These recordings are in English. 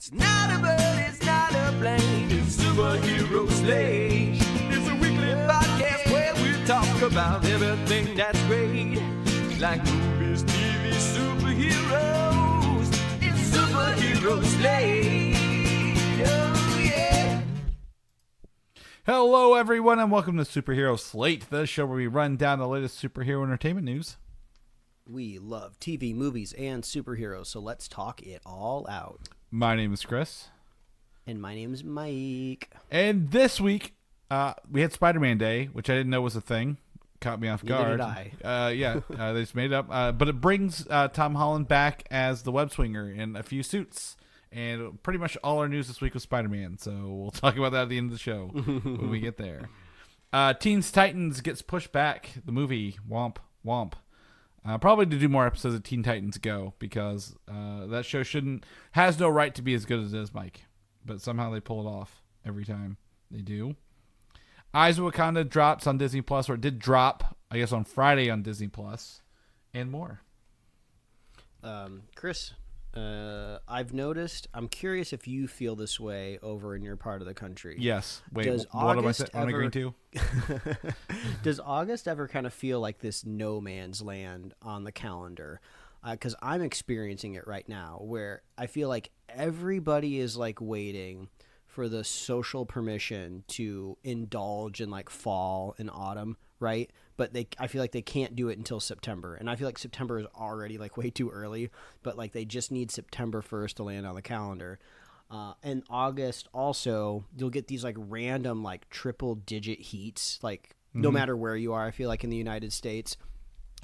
It's not a bird, it's not a plane, it's Superhero Slate. It's a weekly podcast where we talk about everything that's great, like movies, TV, superheroes. It's Superhero Slate. Oh yeah. Hello everyone and welcome to Superhero Slate, the show where we run down the latest superhero entertainment news. We love TV, movies, and superheroes, so let's talk it all out. My name is Chris. And my name is Mike. And this week, we had Spider-Man Day, which I didn't know was a thing. Caught me off guard. Neither did I. They just made it up. But it brings Tom Holland back as the web swinger in a few suits. And pretty much all our news this week was Spider-Man, so we'll talk about that at the end of the show when we get there. Teens Titans gets pushed back. The movie, womp, womp. Probably to do more episodes of Teen Titans Go, because that show has no right to be as good as it is, Mike. But somehow they pull it off every time they do. Eyes of Wakanda drops on Disney Plus, or it did drop, I guess, on Friday on Disney Plus, and more. Chris, I've noticed, I'm curious if you feel this way over in your part of the country. Yes. Wait, Does what am I August agreeing to? Does August ever kind of feel like this no man's land on the calendar? Because I'm experiencing it right now, where I feel like everybody is like waiting for the social permission to indulge in like fall and autumn, right? But I feel like they can't do it until September, and I feel like September is already like way too early. But like they just need September 1st to land on the calendar. And August also, you'll get these like random like triple digit heats, like no matter where you are, I feel like in the United States.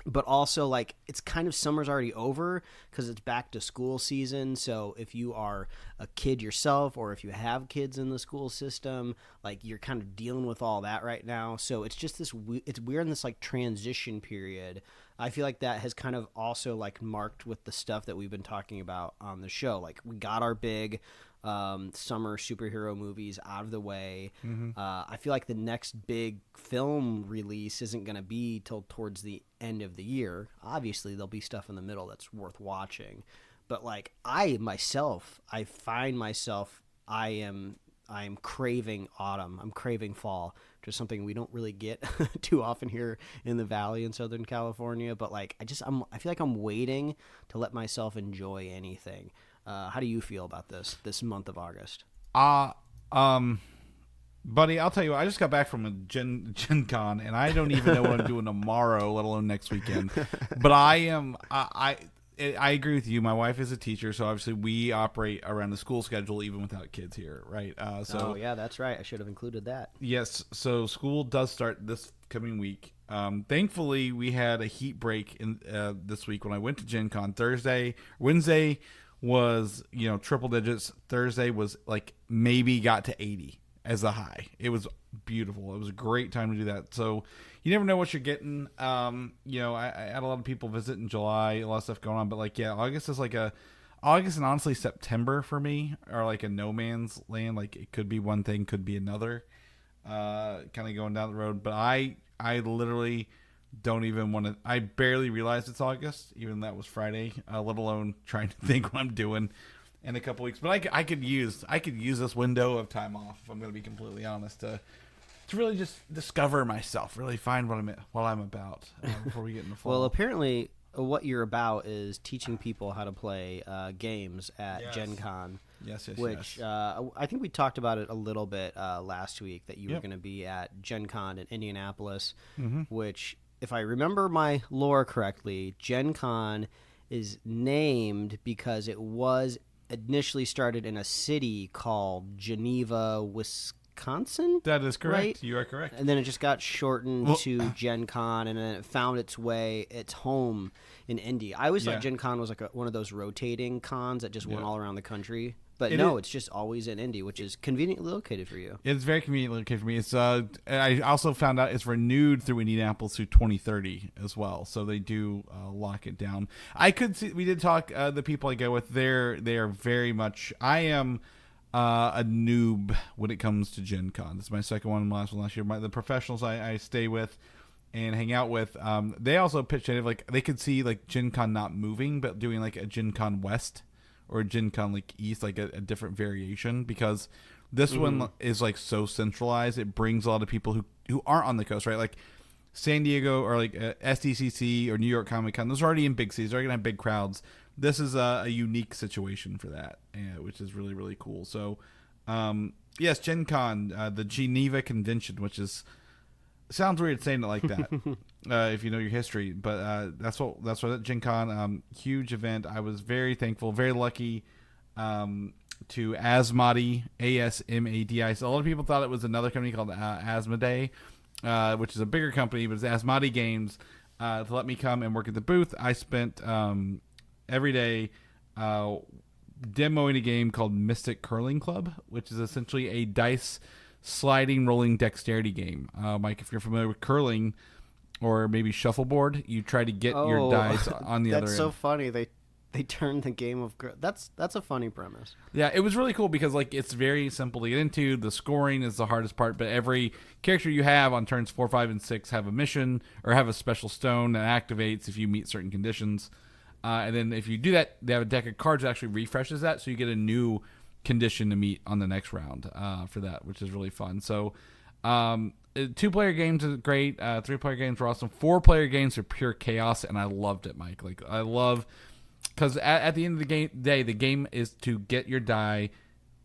But also like it's kind of summer's already over because it's back to school season. So if you are a kid yourself, or if you have kids in the school system, like you're kind of dealing with all that right now. So it's just we're in this like transition period. I feel like that has kind of also like marked with the stuff that we've been talking about on the show. Like we got our big summer superhero movies out of the way. I feel like the next big film release isn't going to be till towards the end of the year. Obviously there'll be stuff in the middle that's worth watching, but like I find myself I am craving autumn. I'm craving fall, which is something we don't really get too often here in the Valley in Southern California. But like I feel like I'm waiting to let myself enjoy anything. How do you feel about this month of August? Buddy, I'll tell you what, I just got back from a GenCon, and I don't even know what I'm doing tomorrow, let alone next weekend. But I agree with you. My wife is a teacher, so obviously we operate around the school schedule even without kids here, right? Oh, yeah, that's right. I should have included that. Yes, so school does start this coming week. Thankfully, we had a heat break in this week when I went to GenCon. Wednesday was, triple digits. Thursday was like maybe got to 80 as a high. It was beautiful. It was a great time to do that. So you never know what you're getting. I had a lot of people visit in July, a lot of stuff going on, but like, yeah, August and honestly September for me are like a no man's land. Like it could be one thing, could be another, kind of going down the road. But I literally don't even want to. I barely realized it's August, even that was Friday. Let alone trying to think what I'm doing in a couple weeks. But I could use this window of time off, if I'm going to be completely honest, to really just discover myself, really find what I'm about before we get in the fall. Well, apparently, what you're about is teaching people how to play games at GenCon. Yes. Which I think we talked about it a little bit last week, that you were going to be at GenCon in Indianapolis, which, if I remember my lore correctly, GenCon is named because it was initially started in a city called Geneva, Wisconsin. That is correct. Right? You are correct. And then it just got shortened to GenCon, and then it found its home in Indy. I always thought GenCon was like one of those rotating cons that just went all around the country. But it's just always in Indy, which is conveniently located for you. It's very conveniently located for me. It's I also found out it's renewed through Indianapolis through 2030 as well. So they do lock it down. I could see, we did talk, the people I go with, they are very much, I am a noob when it comes to Gen Con. This is my second one, last year. The professionals I stay with and hang out with, they also pitched it like they could see like Gen Con not moving, but doing like a Gen Con West, or Gen Con like East, like a different variation, because this one is like so centralized. It brings a lot of people who aren't on the coast, right? Like San Diego or like SDCC or New York Comic Con. Those are already in big cities. They're gonna have big crowds. This is a unique situation for that, which is really, really cool. So, yes, Gen Con, the Geneva Convention, which sounds weird saying it like that if you know your history, but that's what Gen Con, huge event. I was very thankful, very lucky to Asmodee, ASMADI. So a lot of people thought it was another company called Asmodee, which is a bigger company, but it's Asmodee Games, to let me come and work at the booth. I spent every day demoing a game called Mystic Curling Club, which is essentially a dice sliding rolling dexterity game. Mike, if you're familiar with curling or maybe shuffleboard, you try to get your dice on the other end. That's so funny. They turned the game of that's a funny premise. Yeah, it was really cool because like it's very simple to get into. The scoring is the hardest part, but every character you have on turns 4, 5, and 6 have a mission or have a special stone that activates if you meet certain conditions. And then if you do that, they have a deck of cards that actually refreshes that, so you get a new condition to meet on the next round for that, which is really fun. So 2-player games is great. 3-player games were awesome. 4-player games are pure chaos, and I loved it, Mike. Like I love, because at the end of the day, the game is to get your die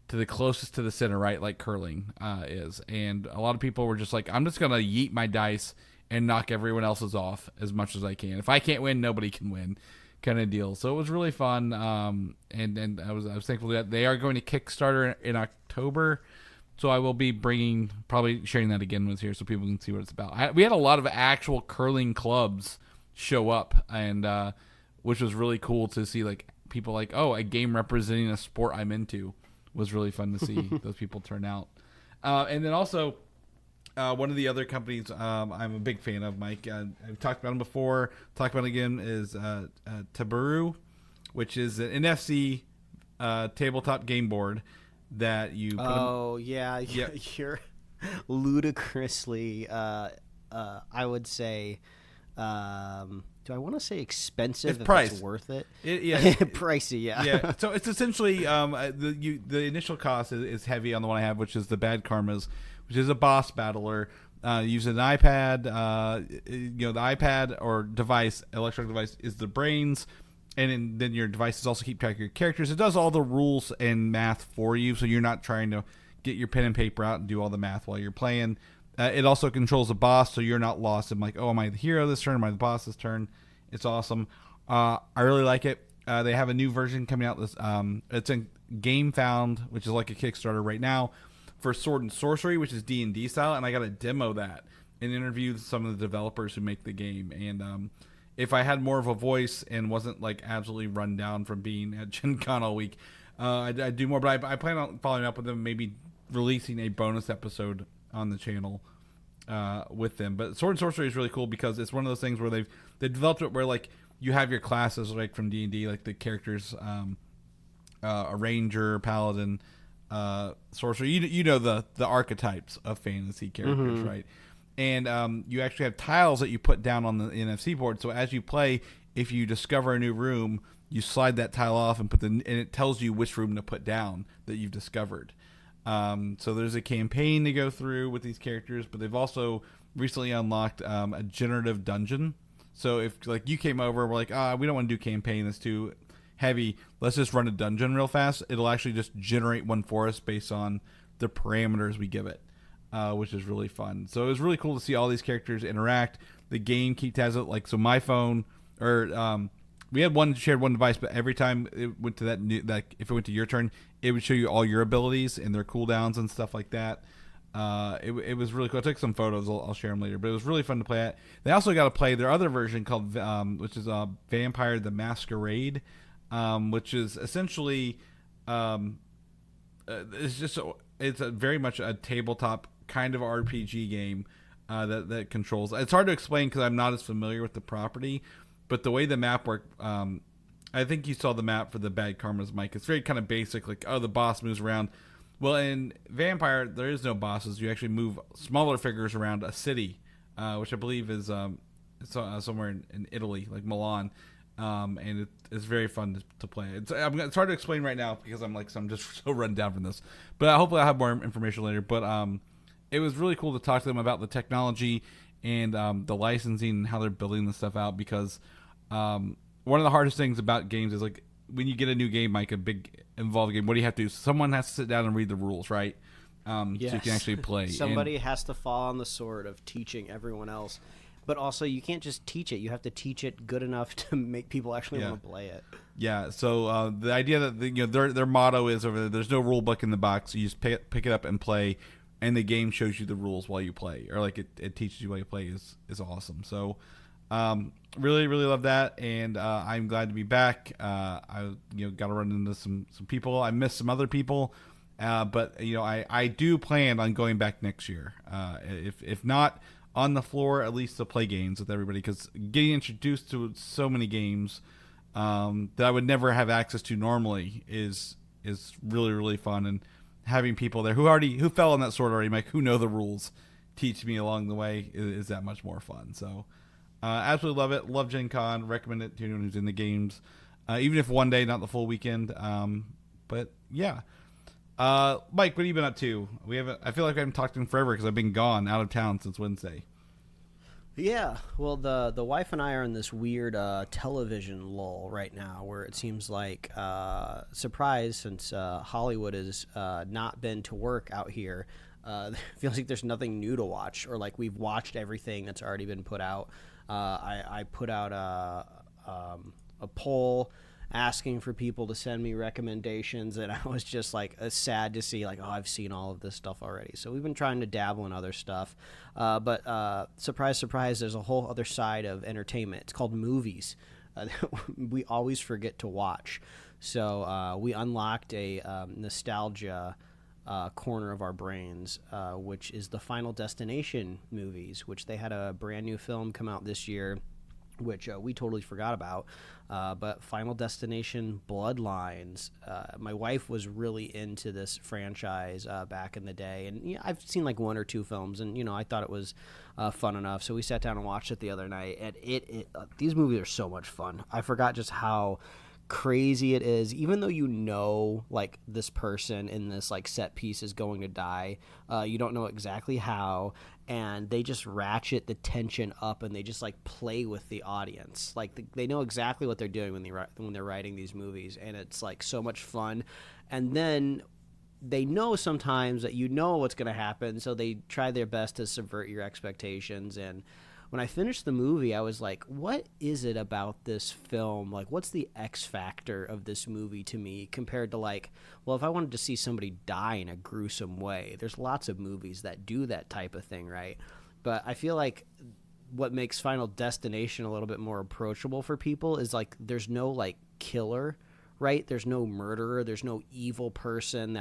to the closest to the center, right? Like curling is. And a lot of people were just like, I'm just gonna yeet my dice and knock everyone else's off as much as I can. If I can't win, nobody can win, kind of deal. So it was really fun, and I was thankful that they are going to Kickstarter in October, so I will be probably sharing that again with here so people can see what it's about. We had a lot of actual curling clubs show up, and which was really cool to see, like people like, oh, a game representing a sport I'm into, was really fun to see those people turn out. And then also one of the other companies I'm a big fan of, Mike, I've talked about them before, talk about it again, is Teburu, which is an NFC tabletop game board that you put you're ludicrously I would say do I want to say expensive? It's priced. It's worth it. Pricey, yeah. So it's essentially the initial cost is heavy on the one I have, which is the Bad Karmas, which is a boss battler. Using an iPad, the iPad or device, electronic device, is the brains, and then your devices also keep track of your characters. It does all the rules and math for you, so you're not trying to get your pen and paper out and do all the math while you're playing. It also controls the boss, so you're not lost in like, oh, am I the hero this turn? Am I the boss this turn? It's awesome. I really like it. They have a new version coming out. It's in Game Found, which is like a Kickstarter right now, for Sword and Sorcery, which is D&D style, and I got to demo that and interview some of the developers who make the game. And if I had more of a voice and wasn't like absolutely run down from being at Gen Con all week, I'd do more. But I plan on following up with them, maybe releasing a bonus episode on the channel with them. But Sword and Sorcery is really cool because it's one of those things where they developed it where like you have your classes like from D&D, like the characters, a ranger, paladin, sorcerer. You know the archetypes of fantasy characters, right? And you actually have tiles that you put down on the NFC board. So as you play, if you discover a new room, you slide that tile off and and it tells you which room to put down that you've discovered. So there's a campaign to go through with these characters, but they've also recently unlocked a generative dungeon. So if like you came over, we're like, we don't want to do campaign, that's too heavy, let's just run a dungeon real fast. It'll actually just generate one for us based on the parameters we give it, which is really fun. So it was really cool to see all these characters interact. The game keeps has it like, so my phone or we had shared one device, but every time it went to that if it went to your turn, it would show you all your abilities and their cooldowns and stuff like that. It was really cool. I took some photos. I'll share them later, but it was really fun to play at. They also got to play their other version called, which is Vampire the Masquerade, which is essentially, it's very much a tabletop kind of RPG game that controls. It's hard to explain because I'm not as familiar with the property. But the way the map worked, I think you saw the map for the Bad Karmas, Mike. It's very kind of basic, like, the boss moves around. Well, in Vampire, there is no bosses. You actually move smaller figures around a city, which I believe is somewhere in Italy, like Milan. and it's very fun to play. It's hard to explain right now because I'm just so run down from this. But hopefully I'll have more information later. But it was really cool to talk to them about the technology and the licensing and how they're building this stuff out. Because one of the hardest things about games is like when you get a new game, like a big involved game, what do you have to do? Someone has to sit down and read the rules, right? Yes. So you can actually play. Somebody has to fall on the sword of teaching everyone else. But also, you can't just teach it. You have to teach it good enough to make people actually want to play it. Yeah. So the idea that their motto is over there. There's no rule book in the box. You just pick it up and play, and the game shows you the rules while you play, or like it teaches you while you play is awesome. So really really love that, and I'm glad to be back. I got to run into some people. I missed some other people, but I do plan on going back next year. If not on the floor, at least to play games with everybody, because getting introduced to so many games that I would never have access to normally is really really fun, and having people there who fell on that sword already, like who know the rules, teach me along the way is that much more fun. So absolutely love it. Love Gen Con. Recommend it to anyone who's in the games, even if one day, not the full weekend. But yeah. Mike, what have you been up to? I feel like I haven't talked to him forever because I've been gone out of town since Wednesday. Yeah, well, the wife and I are in this weird television lull right now, where it seems like surprise, since Hollywood has not been to work out here. It feels like there's nothing new to watch, or like we've watched everything that's already been put out. I put out a poll asking for people to send me recommendations, and I was just like sad to see like, oh, I've seen all of this stuff already. So we've been trying to dabble in other stuff, but surprise surprise, there's a whole other side of entertainment. It's called movies. We always forget to watch, so we unlocked a nostalgia corner of our brains, which is the Final Destination movies, which they had a brand new film come out this year, which we totally forgot about. But Final Destination Bloodlines, my wife was really into this franchise back in the day. And I've seen like one or two films, and, I thought it was fun enough. So we sat down and watched it the other night. And these movies are so much fun. I forgot just how crazy it is, even though like this person in this like set piece is going to die, you don't know exactly how, and they just ratchet the tension up, and they just like play with the audience. Like they know exactly what they're doing when they're writing these movies, and it's like so much fun. And then they know sometimes that what's going to happen, so they try their best to subvert your expectations. And when I finished the movie, I was like, what is it about this film? Like, what's the X factor of this movie to me compared to like, well, if I wanted to see somebody die in a gruesome way, there's lots of movies that do that type of thing, right? But I feel like what makes Final Destination a little bit more approachable for people is like, there's no like killer, right? There's no murderer. There's no evil person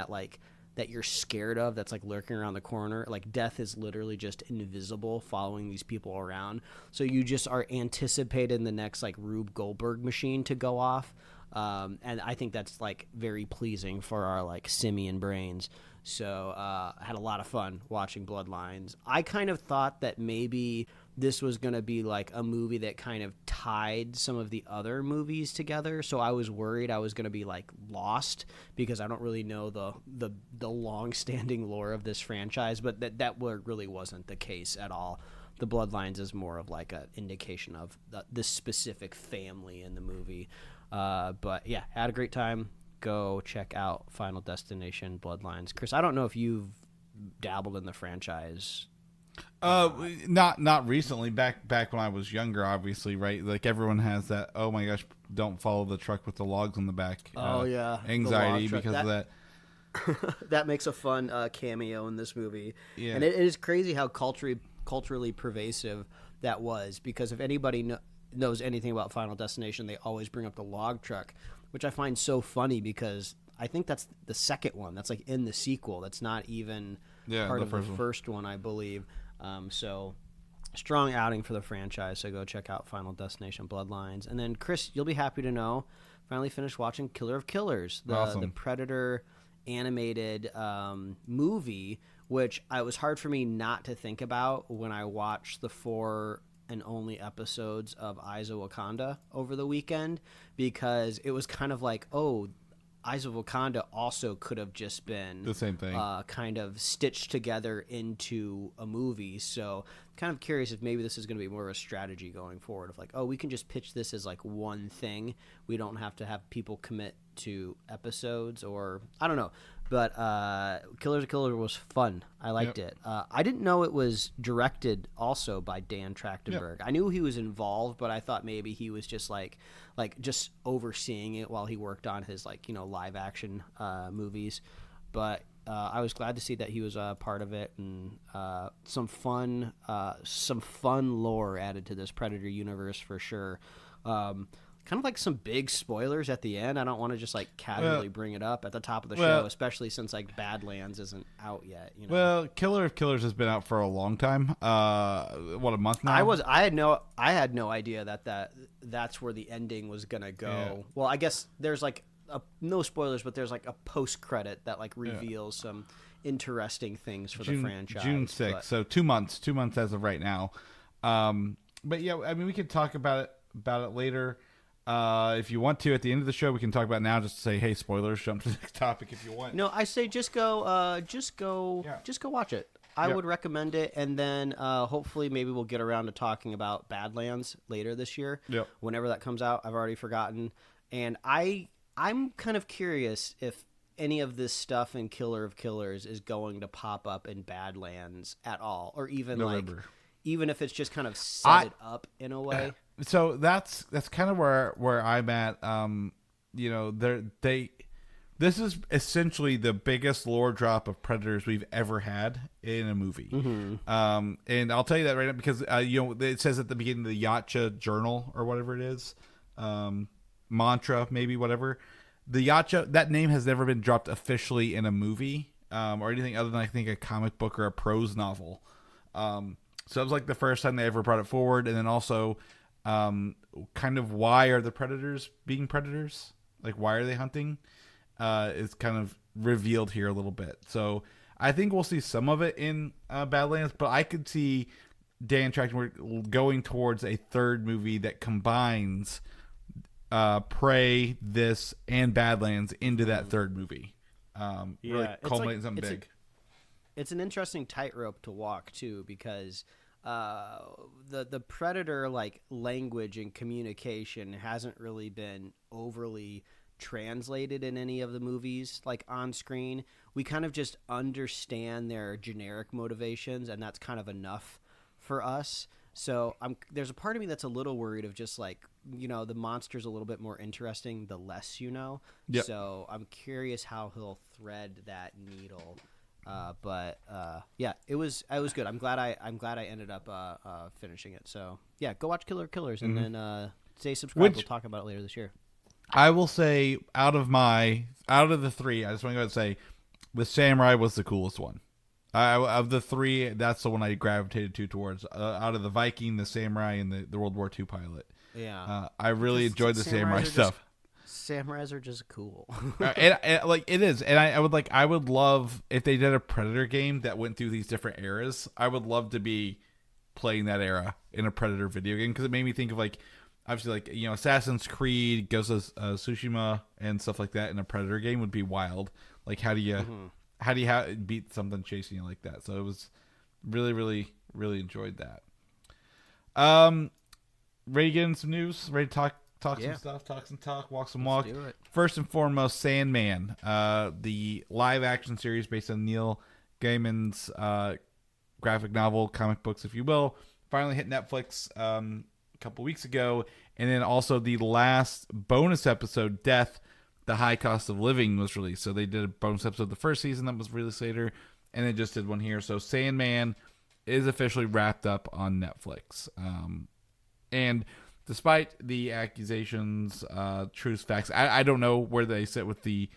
that you're scared of that's like lurking around the corner. Like death is literally just invisible, following these people around. So you just are anticipating the next like Rube Goldberg machine to go off. And I think that's like very pleasing for our like simian brains. So I had a lot of fun watching Bloodlines. I kind of thought that maybe this was going to be like a movie that kind of tied some of the other movies together. So I was worried I was going to be like lost because I don't really know the long-standing lore of this franchise, but that really wasn't the case at all. The Bloodlines is more of like an indication of this specific family in the movie. But yeah, had a great time. Go check out Final Destination Bloodlines. Chris, I don't know if you've dabbled in the franchise. Not recently. Back when I was younger, obviously, right? Like everyone has that. Oh my gosh, don't follow the truck with the logs on the back. Anxiety because of that. That makes a fun cameo in this movie. Yeah, and it is crazy how culturally pervasive that was. Because if anybody knows anything about Final Destination, they always bring up the log truck, which I find so funny because I think that's the second one. That's like in the sequel. That's not even part of the first one, I believe. So strong outing for the franchise. So go check out Final Destination Bloodlines. And then Chris, you'll be happy to know, finally finished watching Killer of Killers, the Predator animated movie, which it was hard for me not to think about when I watched the 4 and only episodes of Eyes of Wakanda over the weekend, because it was kind of like, oh, Eyes of Wakanda also could have just been the same thing, kind of stitched together into a movie. So kind of curious if maybe this is going to be more of a strategy going forward of like, oh, we can just pitch this as like one thing. We don't have to have people commit to episodes, or I don't know. But Killers of Killers was fun. I liked it. I didn't know it was directed also by Dan Trachtenberg. I knew he was involved, but I thought maybe he was just like just overseeing it while he worked on his live action movies. But I was glad to see that he was a part of it, and some fun lore added to this Predator universe for sure. Kind of like some big spoilers at the end. I don't want to just casually bring it up at the top of the show, especially since Badlands isn't out yet. Well, Killer of Killers has been out for a long time. What, a month now? I had no idea that's where the ending was gonna go. Yeah. Well, I guess there's no spoilers, but there's a post credit that reveals some interesting things for the franchise. June 6th, so 2 months as of right now. But yeah, I mean, we could talk about it later. If you want to, at the end of the show, we can talk about it now. Just to say, hey, spoilers. Jump to the next topic if you want. No, I say just go watch it. I would recommend it, and then hopefully maybe we'll get around to talking about Badlands later this year. Yep. Whenever that comes out, I've already forgotten, and I'm kind of curious if any of this stuff in Killer of Killers is going to pop up in Badlands at all, or even November. Even if it's just kind of set it up in a way. So that's kind of where I'm at. This is essentially the biggest lore drop of Predators we've ever had in a movie. Mm-hmm. And I'll tell you that right now because it says at the beginning of the Yacha Journal or whatever it is, mantra maybe, whatever. The Yacha, that name has never been dropped officially in a movie or anything other than I think a comic book or a prose novel. So it was the first time they ever brought it forward, and then also. Kind of why are the predators being predators? Why are they hunting? Is kind of revealed here a little bit. So I think we'll see some of it in Badlands, but I could see Dan Trachtenberg going towards a third movie that combines Prey, this, and Badlands into that third movie. Really culminate something big. It's an interesting tightrope to walk too, because the Predator language and communication hasn't really been overly translated in any of the movies on screen. We kind of just understand their generic motivations, and that's kind of enough for us. So there's a part of me that's a little worried of just the monster's a little bit more interesting the less you know. Yep. So I'm curious how he'll thread that needle. But it was good. I'm glad I ended up finishing it. So yeah, go watch Killer of Killers and then stay subscribed. We'll talk about it later this year. I will say out of the three, I just want to go ahead and say the Samurai was the coolest one. Of the three, that's the one I gravitated towards. Out of the Viking, the Samurai, and the World War II pilot. Yeah, I really enjoyed the Samurai stuff. Samurais are just cool. and it is, and I would love if they did a Predator game that went through these different eras. I would love to be playing that era in a Predator video game, because it made me think of obviously Assassin's Creed, Ghost of Tsushima, and stuff like that in a Predator game would be wild. How do you beat something chasing you like that? So it was really, really, really enjoyed that. Ready to get in some news? Ready to talk some stuff, talk some talk, walk some walk. Let's do it. First and foremost, Sandman, the live action series based on Neil Gaiman's graphic novel, comic books, if you will, finally hit Netflix a couple weeks ago. And then also the last bonus episode, Death, The High Cost of Living, was released. So they did a bonus episode the first season that was released later, and they just did one here. So Sandman is officially wrapped up on Netflix. And despite the accusations, truths, facts, I don't know where they sit with the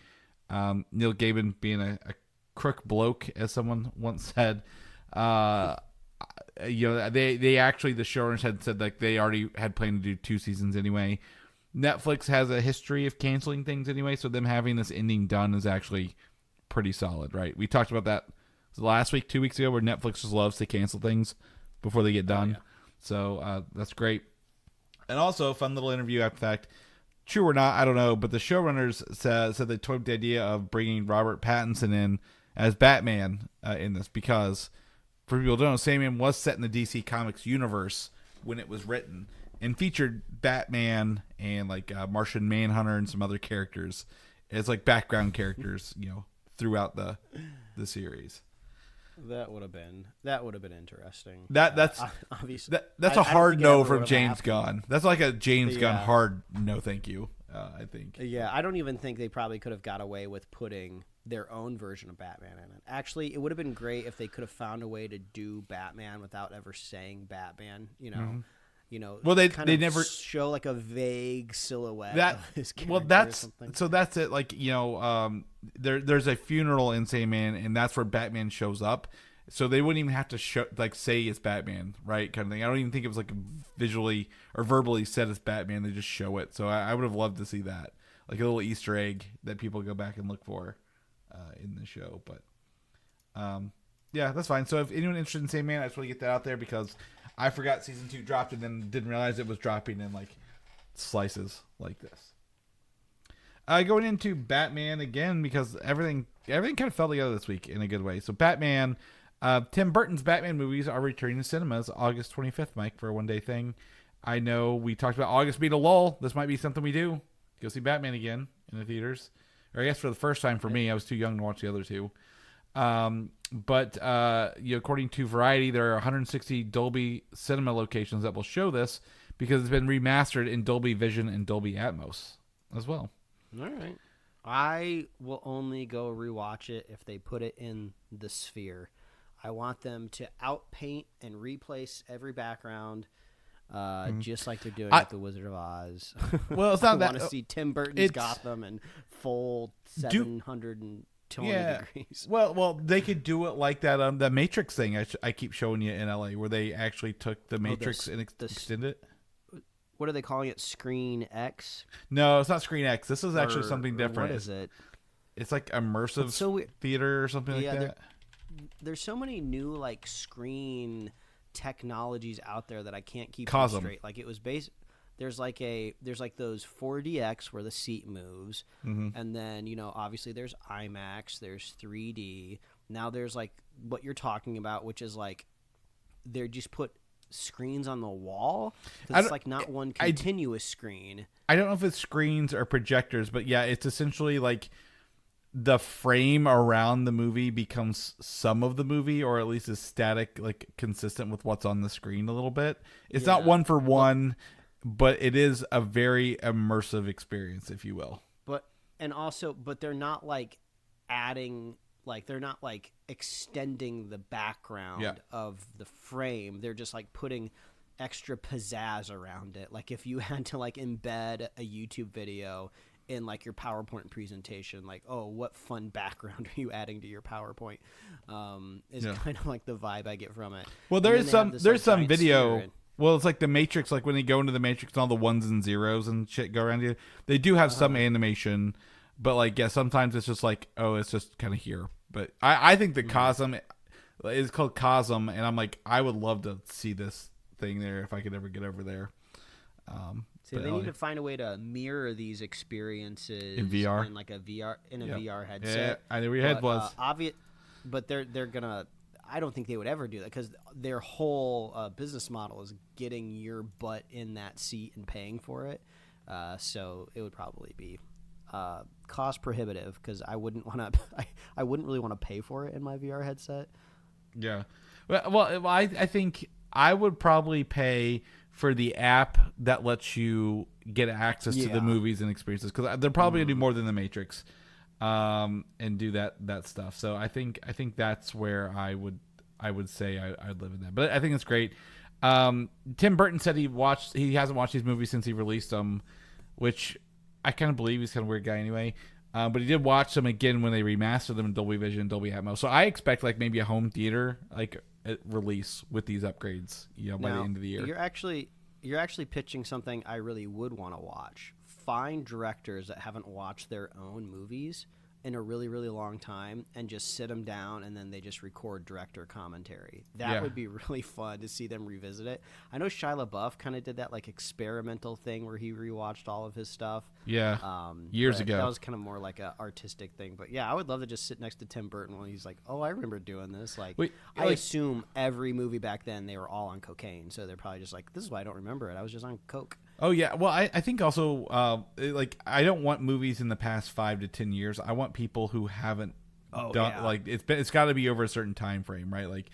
Neil Gaiman being a crook bloke, as someone once said. They actually, the showrunners had said they already had planned to do 2 seasons anyway. Netflix has a history of canceling things anyway, so them having this ending done is actually pretty solid, right? We talked about that last week, 2 weeks ago, where Netflix just loves to cancel things before they get done. So that's great. And also, a fun little interview after the fact. True or not, I don't know, but the showrunners said they toyed with the idea of bringing Robert Pattinson in as Batman in this because, for people who don't know, Sandman was set in the DC Comics universe when it was written and featured Batman and like Martian Manhunter and some other characters as like background characters, throughout the series. That would have been interesting. That's obviously that's a hard no from James Gunn. That's like a James Gunn hard no, thank you. I think. Yeah, I don't even think they probably could have got away with putting their own version of Batman in it. Actually, it would have been great if they could have found a way to do Batman without ever saying Batman. Well, they never show like a vague silhouette of his character. Well, that's it. Like there's a funeral in Sandman, and that's where Batman shows up. So they wouldn't even have to say it's Batman, right? Kind of thing. I don't even think it was like visually or verbally said it's Batman. They just show it. So I would have loved to see that, like a little Easter egg that people go back and look for in the show. But yeah, that's fine. So if anyone interested in Sandman, I just want to get that out there because I forgot season 2 dropped and then didn't realize it was dropping in like slices like this. Going into Batman again because everything kind of fell together this week in a good way. So Batman, Tim Burton's Batman movies are returning to cinemas August 25th, Mike, for a one-day thing. I know we talked about August being a lull. This might be something we do. Go see Batman again in the theaters. Or I guess for the first time for me. I was too young to watch the other two. But according to Variety, there are 160 Dolby Cinema locations that will show this because it's been remastered in Dolby Vision and Dolby Atmos as well. All right. I will only go rewatch it if they put it in the Sphere. I want them to outpaint and replace every background, just like they're doing with The Wizard of Oz. Well, it's not I that. want to see Tim Burton's Gotham and full 720 degrees. Well, they could do it like that. The Matrix thing I keep showing you in LA, where they actually took the Matrix and extended it. What are they calling it? Screen X? No, it's not Screen X. This is actually something different. What is it? It's like immersive theater or something like that. There's so many new like screen technologies out there that I can't keep straight. Like it was there's like those 4DX where the seat moves, and then obviously there's IMAX, there's 3D. Now there's like what you're talking about, which is like they just put screens on the wall. It's like not one continuous screen. I don't know if it's screens or projectors, but yeah, it's essentially like the frame around the movie becomes some of the movie, or at least is static, like consistent with what's on the screen a little bit. It's not one for one, but it is a very immersive experience, if you will. But they're not like adding, like they're not like extending the background of the frame. They're just like putting extra pizzazz around it. Like if you had to like embed a YouTube video in like your PowerPoint presentation, like, oh, what fun background are you adding to your PowerPoint? Is kind of like the vibe I get from it. Well, there's some video. Well, it's like the Matrix, like when they go into the Matrix and all the ones and zeros and shit go around you. They do have some animation, but like, yeah, sometimes it's just like, oh, it's just kind of here. But I think the Cosm is called Cosm, and I'm like, I would love to see this thing there if I could ever get over there. So they need to find a way to mirror these experiences in VR, in like a VR headset. Yeah, I knew where your head was. But they're gonna. I don't think they would ever do that because their whole business model is getting your butt in that seat and paying for it. So it would probably be cost prohibitive because I wouldn't want to. I wouldn't really want to pay for it in my VR headset. Yeah, well, I think I would probably pay for the app that lets you get access to the movies and experiences because they're probably gonna do more than the Matrix, and do that stuff. So I think that's where I would say I'd live in that. But I think it's great. Tim Burton said he hasn't watched these movies since he released them, which I kind of believe. He's kind of a weird guy anyway. But he did watch them again when they remastered them in Dolby Vision and Dolby Atmos. So I expect like maybe a home theater like release with these upgrades, by the end of the year. You're actually pitching something I really would want to watch. Find directors that haven't watched their own movies in a really, really long time and just sit them down and then they just record director commentary. That would be really fun to see them revisit it. I know Shia LaBeouf kind of did that like experimental thing where he rewatched all of his stuff. Yeah, years ago. That was kind of more like an artistic thing. But yeah, I would love to just sit next to Tim Burton when he's like, oh, I remember doing this. Like, I assume every movie back then they were all on cocaine. So they're probably just like, this is why I don't remember it. I was just on coke. Oh yeah, well I think also like I don't want movies in the past 5 to 10 years. I want people who haven't done like it's got to be over a certain time frame, right? Like,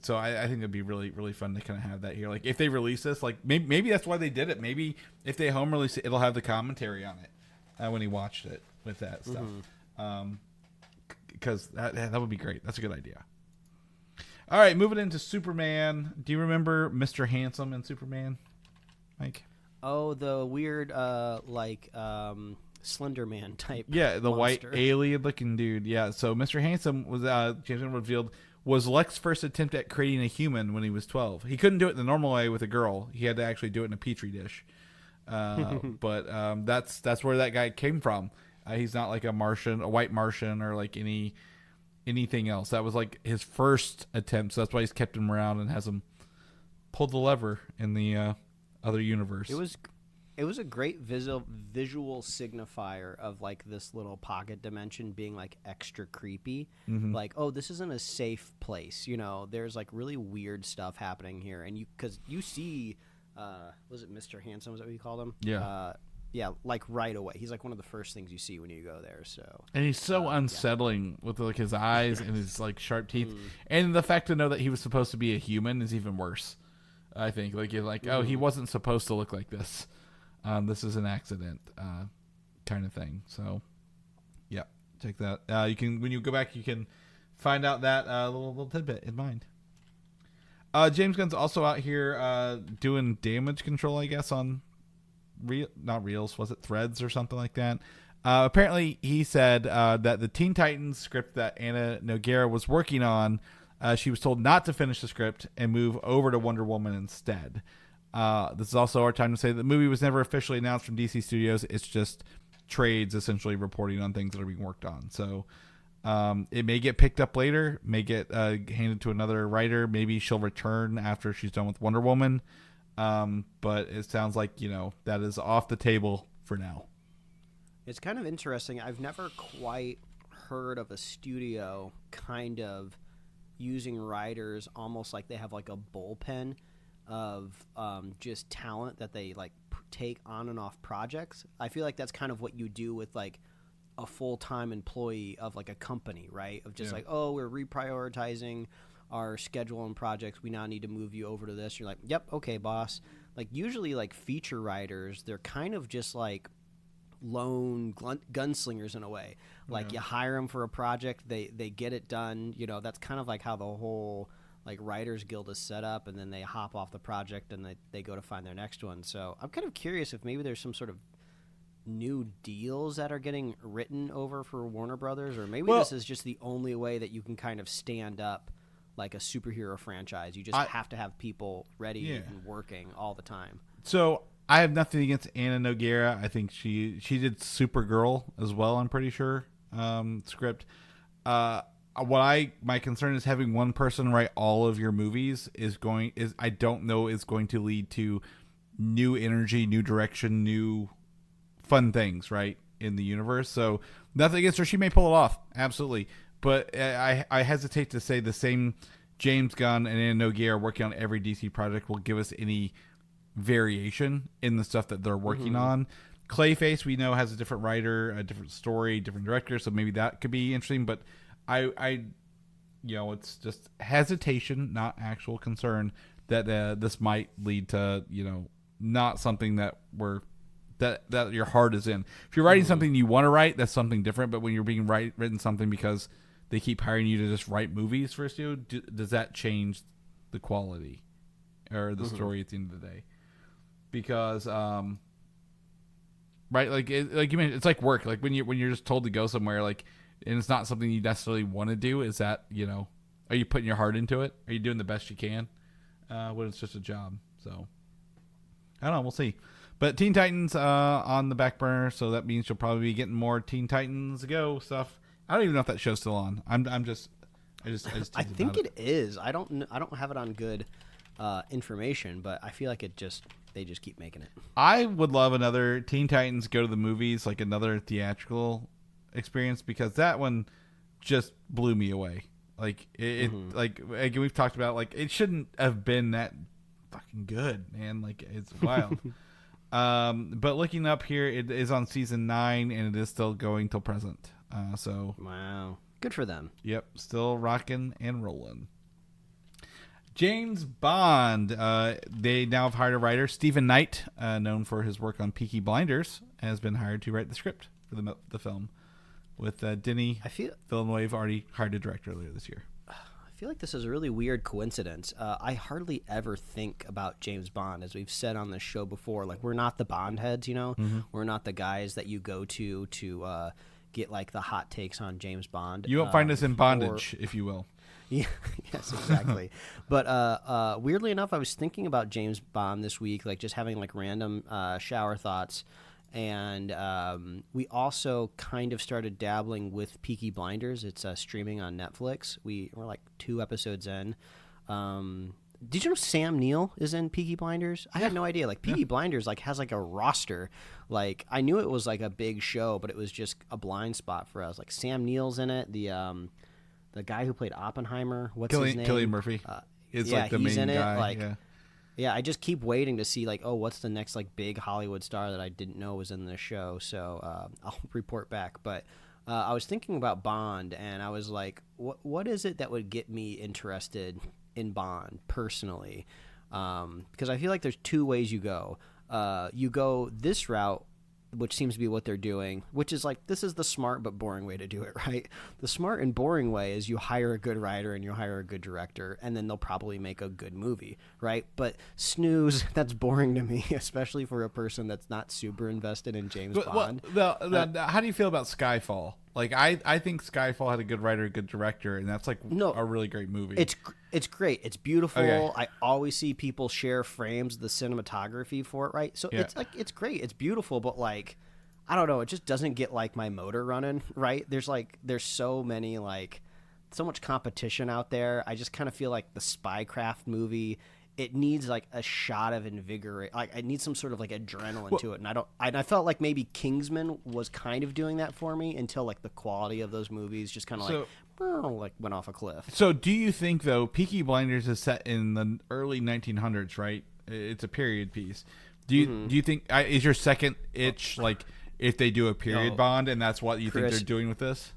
so I think it'd be really really fun to kind of have that here. Like if they release this, like maybe that's why they did it. Maybe if they home release it, it'll have the commentary on it when he watched it with that stuff. Because that would be great. That's a good idea. All right, moving into Superman. Do you remember Mr. Handsome in Superman, Mike? Oh, the weird, Slender Man type. Yeah, the monster. white alien-looking dude. Yeah, so Mr. Handsome was James Gunn revealed was Lex's first attempt at creating a human when he was 12. He couldn't do it the normal way with a girl. He had to actually do it in a petri dish. But that's where that guy came from. He's not like a white Martian, or like anything else. That was like his first attempt, so that's why he's kept him around and has him pull the lever in the other universe. It was a great visual signifier of like this little pocket dimension being like extra creepy. Like, oh, this isn't a safe place. You know, there's like really weird stuff happening here, and because you see, was it Mr. Handsome? Was that what you called him? Yeah. Yeah, like right away. He's like one of the first things you see when you go there. So, and he's so unsettling with like his eyes and his like sharp teeth, and the fact to know that he was supposed to be a human is even worse. I think like you're like, oh, he wasn't supposed to look like this. This is an accident, kind of thing. So, yeah, check that. You can when you go back, you can find out that little tidbit in mind. James Gunn's also out here doing damage control, I guess, on. Not reels, was it Threads or something like that? Apparently, he said that the Teen Titans script that Ana Nogueira was working on, she was told not to finish the script and move over to Wonder Woman instead. This is also our time to say that the movie was never officially announced from DC Studios. It's just trades essentially reporting on things that are being worked on. So it may get picked up later, may get handed to another writer. Maybe she'll return after she's done with Wonder Woman. But it sounds like, that is off the table for now. It's kind of interesting. I've never quite heard of a studio kind of using writers almost like they have like a bullpen of just talent that they like take on and off projects. I feel like that's kind of what you do with like a full-time employee of like a company, right? Of just like, oh, we're reprioritizing our schedule and projects. We now need to move you over to this. You're like, yep, okay, boss. Like usually like feature writers, they're kind of just like lone gunslingers in a way. Like you hire them for a project, they get it done. That's kind of like how the whole like Writers Guild is set up, and then they hop off the project and they go to find their next one. So I'm kind of curious if maybe there's some sort of new deals that are getting written over for Warner Brothers, or maybe this is just the only way that you can kind of stand up like a superhero franchise. You just have to have people ready and working all the time. So I have nothing against Ana Nogueira. I think she did Supergirl as well, I'm pretty sure, script. My concern is having one person write all of your movies I don't know is going to lead to new energy, new direction, new fun things, right, in the universe. So nothing against her. She may pull it off. Absolutely. But I hesitate to say the same James Gunn and Ana Nogueira working on every DC project will give us any variation in the stuff that they're working on. Clayface, we know, has a different writer, a different story, different director, so maybe that could be interesting. But it's just hesitation, not actual concern that this might lead to, not something that that your heart is in. If you're writing something you want to write, that's something different. But when you're being written something because they keep hiring you to just write movies for you, does that change the quality or the story at the end of the day? Because, right, like you mentioned, it's like work. Like when you're just told to go somewhere, like, and it's not something you necessarily want to do. Is that, are you putting your heart into it? Are you doing the best you can when it's just a job? So I don't know. We'll see. But Teen Titans on the back burner, so that means you'll probably be getting more Teen Titans Go stuff. I don't even know if that show's still on. I think it is. I don't have it on good information, but I feel like they just keep making it. I would love another Teen Titans Go to the movies, like another theatrical experience, because that one just blew me away. Like like again, we've talked about, like, it shouldn't have been that fucking good, man. Like, it's wild. But looking up here, it is on season 9 and it is still going till present. So wow, good for them. Yep, still rocking and rolling. James Bond. They now have hired a writer, Stephen Knight, known for his work on Peaky Blinders, has been hired to write the script for the film. With Denis Villeneuve already hired a director earlier this year. I feel like this is a really weird coincidence. I hardly ever think about James Bond, as we've said on this show before. Like, we're not the Bond heads, you know? Mm-hmm. We're not the guys that you go to get, like, the hot takes on James Bond. You won't find us in bondage, if you will. Yeah, yes, exactly. But weirdly enough, I was thinking about James Bond this week, like just having like random shower thoughts. And we also kind of started dabbling with Peaky Blinders. It's streaming on Netflix. We're like 2 episodes in. Did you know Sam Neill is in Peaky Blinders? I had no idea. Like, Peaky Blinders like has like a roster. Like, I knew it was like a big show, but it was just a blind spot for us. Like, Sam Neill's in it. The guy who played Oppenheimer, what's his name? Cillian Murphy. Is like the main guy. Like, yeah, I just keep waiting to see, like, oh, what's the next, like, big Hollywood star that I didn't know was in this show. So I'll report back. But I was thinking about Bond, and I was like, what is it that would get me interested in Bond personally? Because I feel like there's 2 ways you go. You go this route, which seems to be what they're doing, which is like, this is the smart but boring way to do it, right? The smart and boring way is you hire a good writer and you hire a good director, and then they'll probably make a good movie, right? But snooze, that's boring to me, especially for a person that's not super invested in James Bond. How do you feel about Skyfall? Like, I think Skyfall had a good writer, a good director, and that's like a really great movie. It's great. It's beautiful. Okay. I always see people share frames of the cinematography for it, right? So it's great. It's beautiful, but like, I don't know, it just doesn't get like my motor running, right? There's so many, like, so much competition out there. I just kind of feel like the Spycraft movie, it needs like a shot of invigorate. Like, it needs some sort of like adrenaline to it, and I felt like maybe Kingsman was kind of doing that for me until like the quality of those movies just kind of like went off a cliff. So, do you think though, Peaky Blinders is set in the early 1900s, right? It's a period piece. Do you think is your second itch like if they do a period Bond, and that's what you think they're doing with this?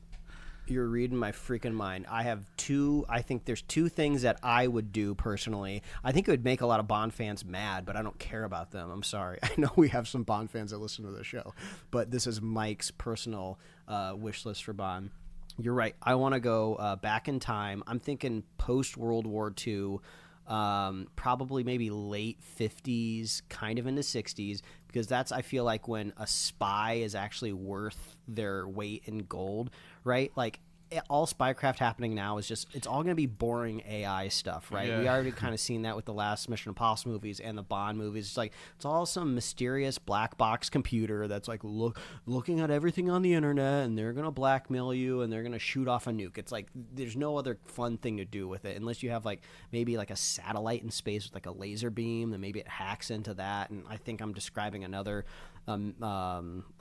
You're reading my freaking mind. I think there's 2 things that I would do personally. I think it would make a lot of Bond fans mad, but I don't care about them. I'm sorry. I know we have some Bond fans that listen to the show, but this is Mike's personal wish list for Bond. You're right. I want to go back in time. I'm thinking post-World War II, probably maybe late 50s, kind of into 60s, because that's, I feel like, when a spy is actually worth their weight in gold, right? Like, all Spycraft happening now is just, it's all going to be boring AI stuff, right? Yeah. We already kind of seen that with the last Mission Impossible movies and the Bond movies. It's like, it's all some mysterious black box computer that's like looking at everything on the internet, and they're going to blackmail you, and they're going to shoot off a nuke. It's like, there's no other fun thing to do with it, unless you have like maybe like a satellite in space with like a laser beam, and maybe it hacks into that. And I think I'm describing another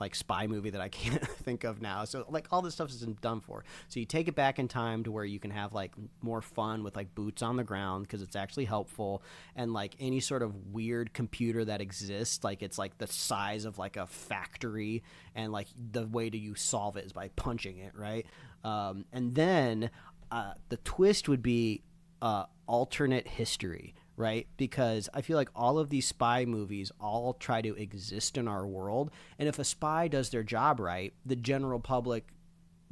like spy movie that I can't think of now. So like, all this stuff isn't done for. So you take it back in time to where you can have like more fun with like boots on the ground, because it's actually helpful, and like any sort of weird computer that exists, like it's like the size of like a factory, and like the way to you solve it is by punching it, right? And then the twist would be alternate history, right? Because I feel like all of these spy movies all try to exist in our world, and if a spy does their job right, the general public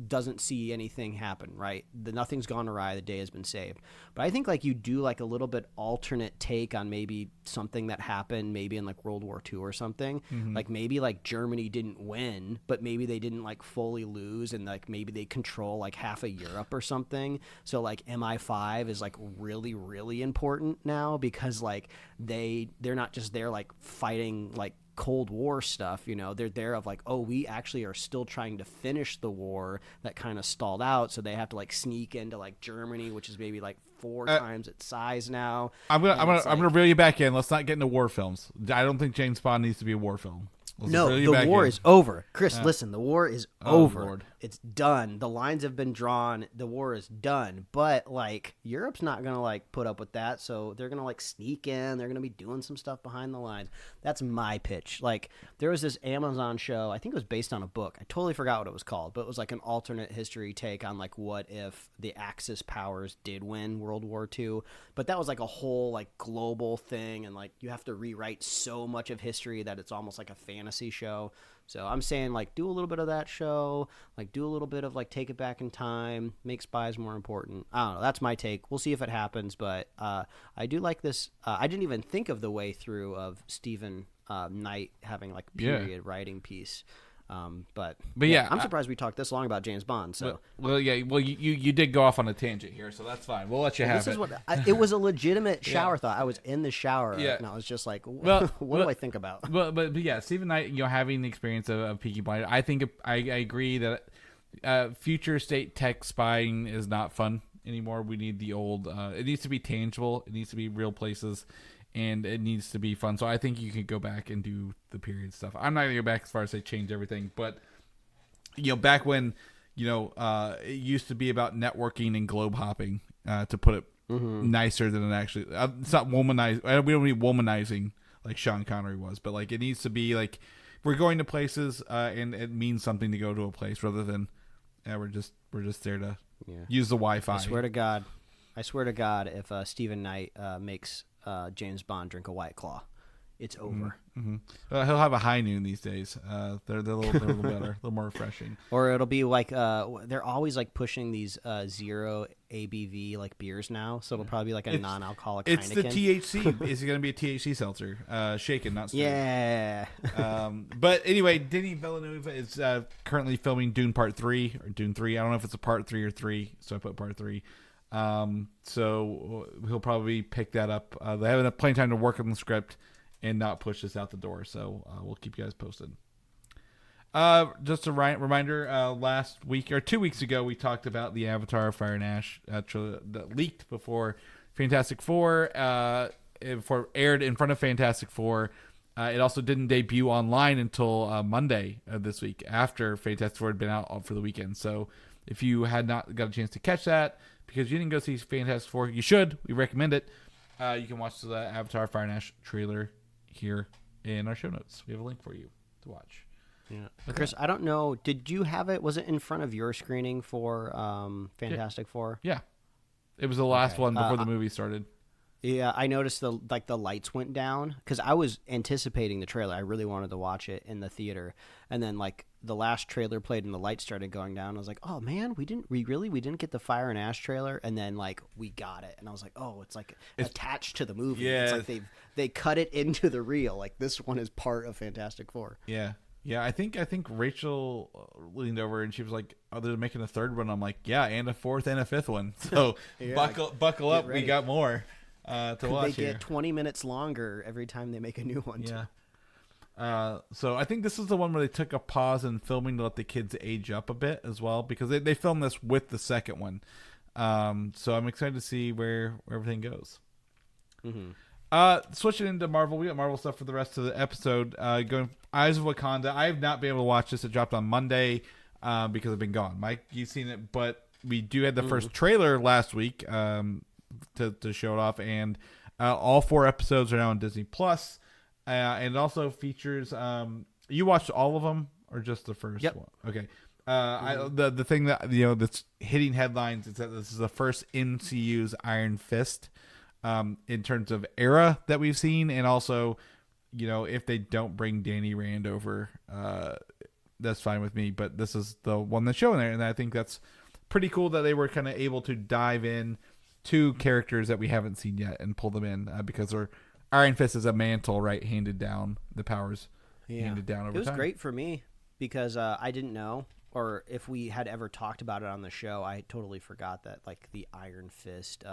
doesn't see anything happen, right? Nothing's gone awry, the day has been saved. But I think like you do like a little bit alternate take on maybe something that happened maybe in like World War II or something. Like maybe like Germany didn't win, but maybe they didn't like fully lose, and like maybe they control like half of Europe or something. So like MI5 is like really, really important now, because like they're not just there like fighting like Cold War stuff. They're there of like, oh, we actually are still trying to finish the war that kind of stalled out, so they have to like sneak into like Germany, which is maybe like 4 times its size now. I'm gonna reel you back in. Let's not get into war films. I don't think James Bond needs to be a war film. No, the war is over. Chris, listen, the war is over. Lord. It's done. The lines have been drawn. The war is done. But, like, Europe's not going to, like, put up with that, so they're going to, like, sneak in. They're going to be doing some stuff behind the lines. That's my pitch. Like, there was this Amazon show. I think it was based on a book. I totally forgot what it was called, but it was, like, an alternate history take on, like, what if the Axis powers did win World War II. But that was, like, a whole, like, global thing, and, like, you have to rewrite so much of history that it's almost like a fantasy show. So I'm saying, like, do a little bit of that show, like, do a little bit of, like, Take It Back in Time, make spies more important. I don't know. That's my take. We'll see if it happens, but I do like this. I didn't even think of the way through of Stephen Knight having, like, period writing piece. But yeah, I'm surprised we talked this long about James Bond. So you did go off on a tangent here, so that's fine. We'll let you have it. It was a legitimate shower thought. I was in the shower and I was just like, what do I think about? But yeah, Stephen Knight, having the experience of Peaky Blinders, I think I agree that future state tech spying is not fun anymore. We need the old. It needs to be tangible. It needs to be real places. And it needs to be fun. So I think you could go back and do the period stuff. I'm not going to go back as far as they change everything. But, back when, it used to be about networking and globe hopping, to put it nicer than it actually. It's not womanized. We don't need womanizing like Sean Connery was. But, like, it needs to be like we're going to places and it means something to go to a place rather than we're just there to use the Wi-Fi. I swear to God, if Stephen Knight makes James Bond drink a White Claw, it's over. Mm-hmm. He'll have a High Noon these days. They're a little better, a little more refreshing. Or it'll be like they're always like pushing these 0 ABV like beers now, so it'll probably be like a non-alcoholic. It's Heineken. The THC. It's going to be a THC seltzer, shaken, not stirred. Yeah. But anyway, Denis Villeneuve is currently filming Dune Part 3 or Dune 3. I don't know if it's a Part 3 or 3, so I put Part 3. So he'll probably pick that up. They have plenty of time to work on the script and not push this out the door. So we'll keep you guys posted. Just a reminder, last week or 2 weeks ago, we talked about the Avatar Fire and Ash that leaked before Fantastic Four, aired in front of Fantastic Four. It also didn't debut online until Monday of this week after Fantastic Four had been out for the weekend. So if you had not got a chance to catch that, because you didn't go see Fantastic Four, you should. We recommend it. You can watch the Avatar Fire and Ash trailer here in our show notes. We have a link for you to watch. Yeah, Chris, I don't know. Did you have it? Was it in front of your screening for Fantastic Four? Yeah, it was the last one before the movie started. Yeah, I noticed the lights went down because I was anticipating the trailer. I really wanted to watch it in the theater, and then like the last trailer played and the lights started going down. I was like, oh man, we didn't get the Fire and Ash trailer, and then like we got it, and I was like, oh, it's attached to the movie. Yeah, it's like they cut it into the reel. Like this one is part of Fantastic Four. Yeah. Yeah, I think Rachel leaned over and she was like, "Oh, they're making a third one." I'm like, "Yeah, and a fourth and a fifth one." So buckle up, we got more to watch. They get 20 minutes longer every time they make a new one. Yeah. So I think this is the one where they took a pause in filming to let the kids age up a bit as well, because they filmed this with the second one. So I'm excited to see where everything goes. Mm-hmm. Switching into Marvel, we got Marvel stuff for the rest of the episode. Going Eyes of Wakanda. I have not been able to watch this. It dropped on Monday because I've been gone. Mike, you've seen it, but we do have the first trailer last week to show it off, and all 4 episodes are now on Disney Plus, and it also features. You watched all of them or just the first one? Okay. The thing that that's hitting headlines is that this is the first MCU's Iron Fist. In terms of era that we've seen, and also, if they don't bring Danny Rand over, that's fine with me. But this is the one that's showing there, and I think that's pretty cool that they were kind of able to dive in to characters that we haven't seen yet and pull them in because Iron Fist is a mantle, right, handed down, the powers handed down over time. It was great for me because I didn't know, or if we had ever talked about it on the show, I totally forgot that like the Iron Fist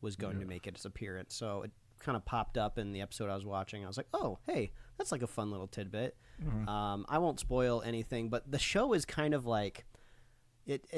was going to make its appearance. So kind of popped up in the episode I was watching. I was like, oh, hey, that's like a fun little tidbit. I won't spoil anything, but the show is kind of like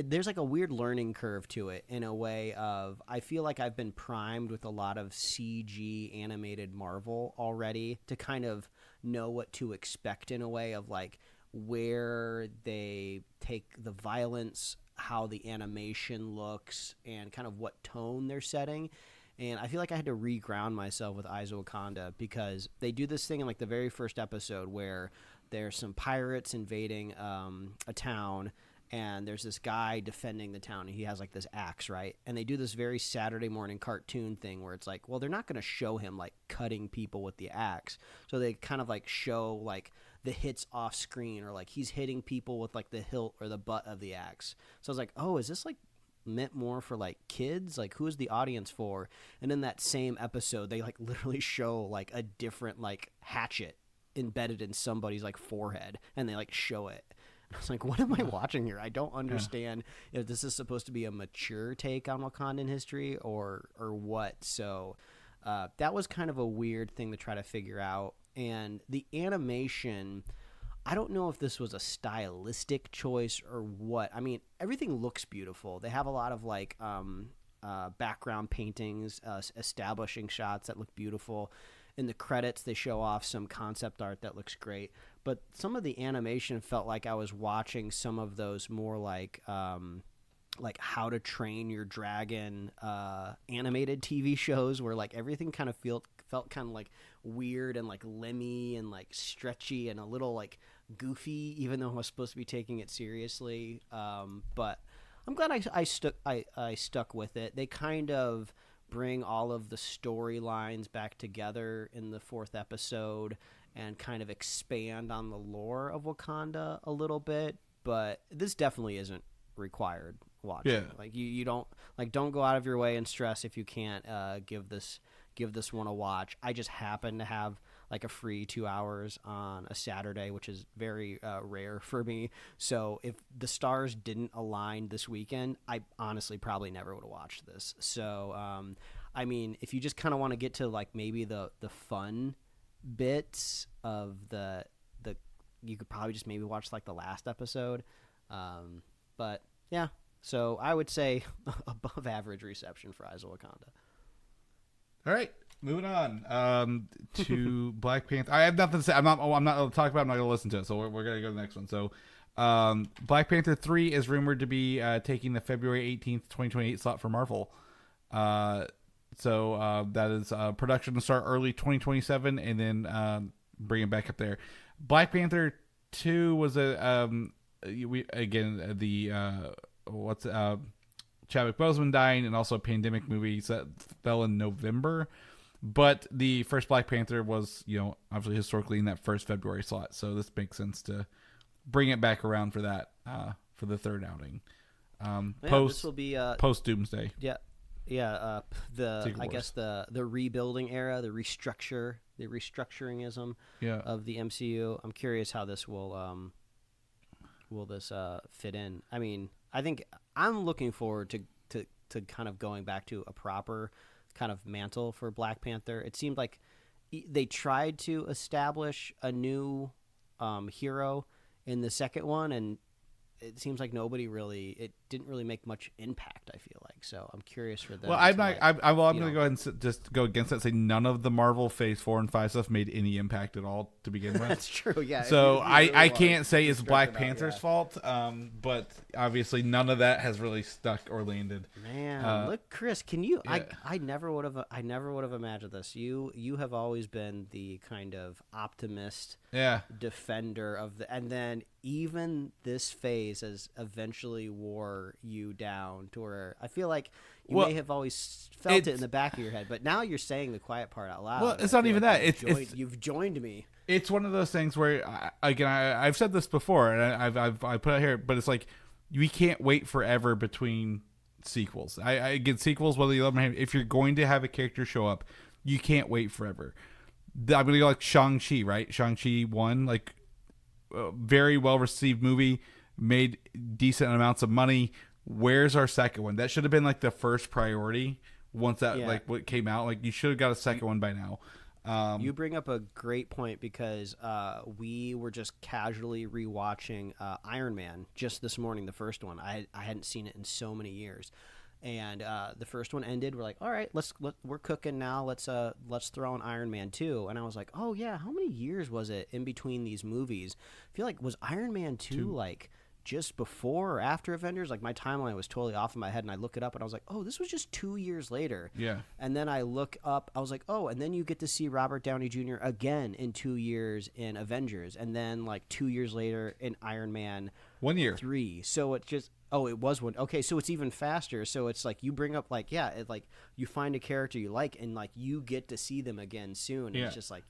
there's like a weird learning curve to it in a way of I feel like I've been primed with a lot of CG animated Marvel already to kind of know what to expect in a way of like where they take the violence, how the animation looks, and kind of what tone they're setting. And I feel like I had to reground myself with Eyes of Wakanda because they do this thing in like the very first episode where there's some pirates invading a town, and there's this guy defending the town, and he has like this axe, right? And they do this very Saturday morning cartoon thing where it's like, well, they're not going to show him like cutting people with the axe. So they kind of like show like the hits off screen, or like he's hitting people with like the hilt or the butt of the axe. So I was like, oh, is this like meant more for like kids? Like, who is the audience for? And in that same episode, they like literally show like a different like hatchet embedded in somebody's like forehead, and they like show it. I was like, what am I watching here? I don't understand if this is supposed to be a mature take on Wakandan history or what. So that was kind of a weird thing to try to figure out. And the animation, I don't know if this was a stylistic choice or what. I mean, everything looks beautiful. They have a lot of like background paintings, establishing shots that look beautiful. In the credits, they show off some concept art that looks great. But some of the animation felt like I was watching some of those more like How to Train Your Dragon animated TV shows where like everything kind of felt kind of like weird and like lemmy and like stretchy and a little like goofy, even though I was supposed to be taking it seriously. But I'm glad I stuck with it. They kind of bring all of the storylines back together in the 4th episode and kind of expand on the lore of Wakanda a little bit. But this definitely isn't required watching. Yeah. Like you don't go out of your way and stress if you can't give this one a watch. I just happen to have like a free 2 hours on a Saturday, which is very rare for me. So if the stars didn't align this weekend, I honestly probably never would have watched this. So, I mean, if you just kind of want to get to like maybe the fun bits of the you could probably just maybe watch like the last episode. But yeah, so I would say above average reception for Eyes of Wakanda. All right, moving on to Black Panther. I have nothing to say. I'm not going to talk about it. I'm not going to listen to it. So we're going to go to the next one. So Black Panther 3 is rumored to be taking the February 18th, 2028 slot for Marvel. So that is production to start early 2027 and then bring it back up there. Black Panther 2 was Chadwick Boseman dying, and also a pandemic movie that fell in November. But the first Black Panther was, obviously historically in that first February slot. So this makes sense to bring it back around for that, for the third outing. This will be post Doomsday. Yeah. Yeah. The rebuilding era, the restructuringism of the MCU. I'm curious how this will fit in. I mean, I think I'm looking forward to kind of going back to a proper kind of mantle for Black Panther. It seemed like they tried to establish a new hero in the second one, and it seems like it didn't really make much impact, I feel like. So I'm curious for them. Well, I'm going to go ahead and just go against that and say none of the Marvel Phase 4 and 5 stuff made any impact at all to begin with. That's true, yeah. So I can't say it's Black Panther's fault, but obviously none of that has really stuck or landed. Man, look, Chris, can you? Yeah. I never would have imagined this. You have always been the kind of optimist, defender of and then even this phase has eventually wore you down to where I feel like you may have always felt it in the back of your head, but now you're saying the quiet part out loud. Well, it's not even that. You've joined me. It's one of those things where, I've said this before, and I put it here, but it's like we can't wait forever between sequels. I get sequels, whether you love them or hate them. If you're going to have a character show up, you can't wait forever. I'm going to go like Shang-Chi, right? Shang-Chi 1, like, very well received movie, made decent amounts of money. Where's our second one? That should have been like the first priority. once that like what came out. Like you should have got a second one by now. You bring up a great point because we were just casually rewatching Iron Man just this morning, the first one. I hadn't seen it in so many years. And the first one ended. We're like, all right, we're cooking now. Let's throw in Iron Man 2. And I was like, oh yeah, how many years was it in between these movies? I feel like was Iron Man 2 like just before or after Avengers? Like my timeline was totally off in my head, and I look it up and I was like, oh, this was just 2 years later. Yeah. And then I look up, I was like, oh, and then you get to see Robert Downey Jr. again in 2 years in Avengers, and then like 2 years later in Iron Man 1 year 3. So it just it was one. Okay, so it's even faster. So it's like you bring up like like you find a character you like, and like you get to see them again soon. And it's just like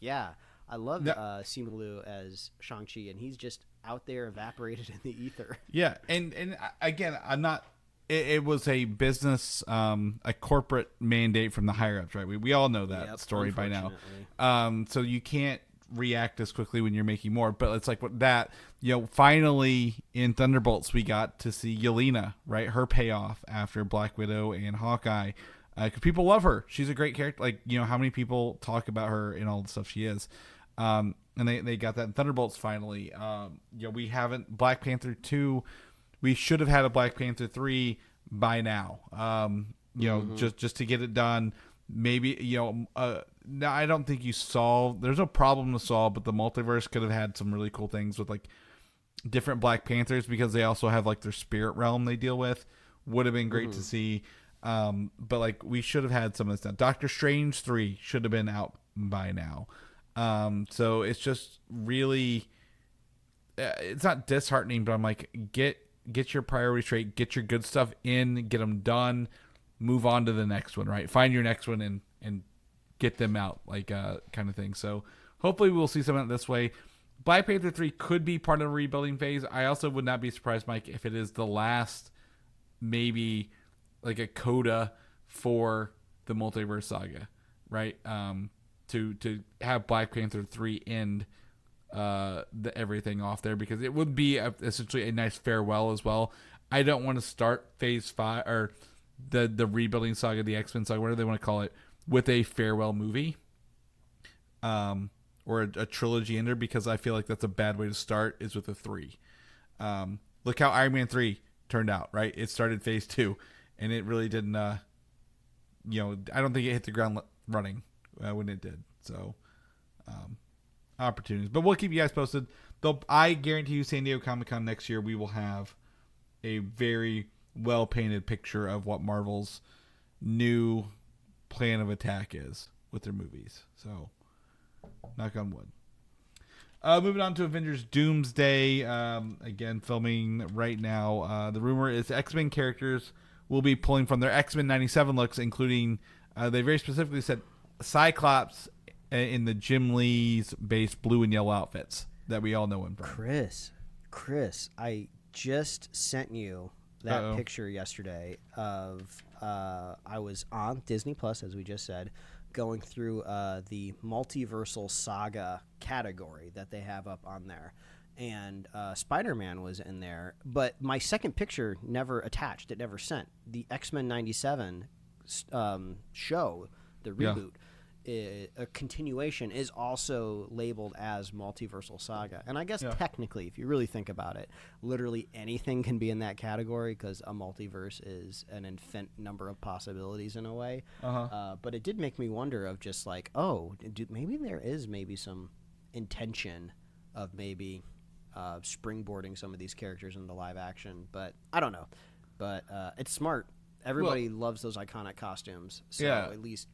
I love Simu Liu as Shang-Chi, and he's just out there evaporated in the ether. Yeah, and again, I'm not. It was a business, a corporate mandate from the higher ups, right? We all know that story by now. So you can't react as quickly when you're making more. But it's like what that finally in Thunderbolts we got to see Yelena, right? Her payoff after Black Widow and Hawkeye. Because people love her. She's a great character. Like, how many people talk about her and all the stuff she is. And they got that in Thunderbolts finally. We haven't. Black Panther 2, we should have had a Black Panther 3 by now. Just to get it done. Maybe, now I don't think there's no problem to solve, but the multiverse could have had some really cool things with like different Black Panthers because they also have like their spirit realm they deal with. Would have been great to see. But like we should have had some of this stuff. Doctor Strange 3 should have been out by now. So it's just really, it's not disheartening, but I'm like, get your priorities straight, get your good stuff in, get them done, move on to the next one, right? Find your next one and get them out, like kind of thing. So hopefully we'll see some of it this way. Black Panther 3 could be part of a rebuilding phase. I also would not be surprised, Mike, if it is the last, maybe like a coda for the multiverse saga, right? To have Black Panther 3 end everything off there, because it would be essentially a nice farewell as well. I don't want to start phase 5 or the rebuilding saga, the X-Men saga, whatever they want to call it, with a farewell movie or a trilogy ender, because I feel like that's a bad way to start, is with a 3. Look how Iron Man 3 turned out, right? It started phase 2 and it really didn't I don't think it hit the ground running when it did. So opportunities, but we'll keep you guys posted. Though I guarantee you San Diego Comic-Con next year we will have a very well painted picture of what Marvel's new plan of attack is with their movies. So knock on wood. Moving on to Avengers Doomsday, again filming right now. The rumor is X-Men characters will be pulling from their X-Men 97 looks, including they very specifically said Cyclops in the Jim Lee's base blue and yellow outfits that we all know him from. Chris, I just sent you that picture yesterday of I was on Disney Plus, as we just said, going through the multiversal saga category that they have up on there, and Spider-Man was in there, but my second picture never attached. It never sent. The X-Men 97 show, the reboot, a continuation, is also labeled as multiversal saga. And I guess technically, if you really think about it, literally anything can be in that category, because a multiverse is an infinite number of possibilities in a way. But it did make me wonder of just like, maybe there is maybe some intention of maybe springboarding some of these characters into live action. But I don't know. But it's smart. Everybody loves those iconic costumes. So at least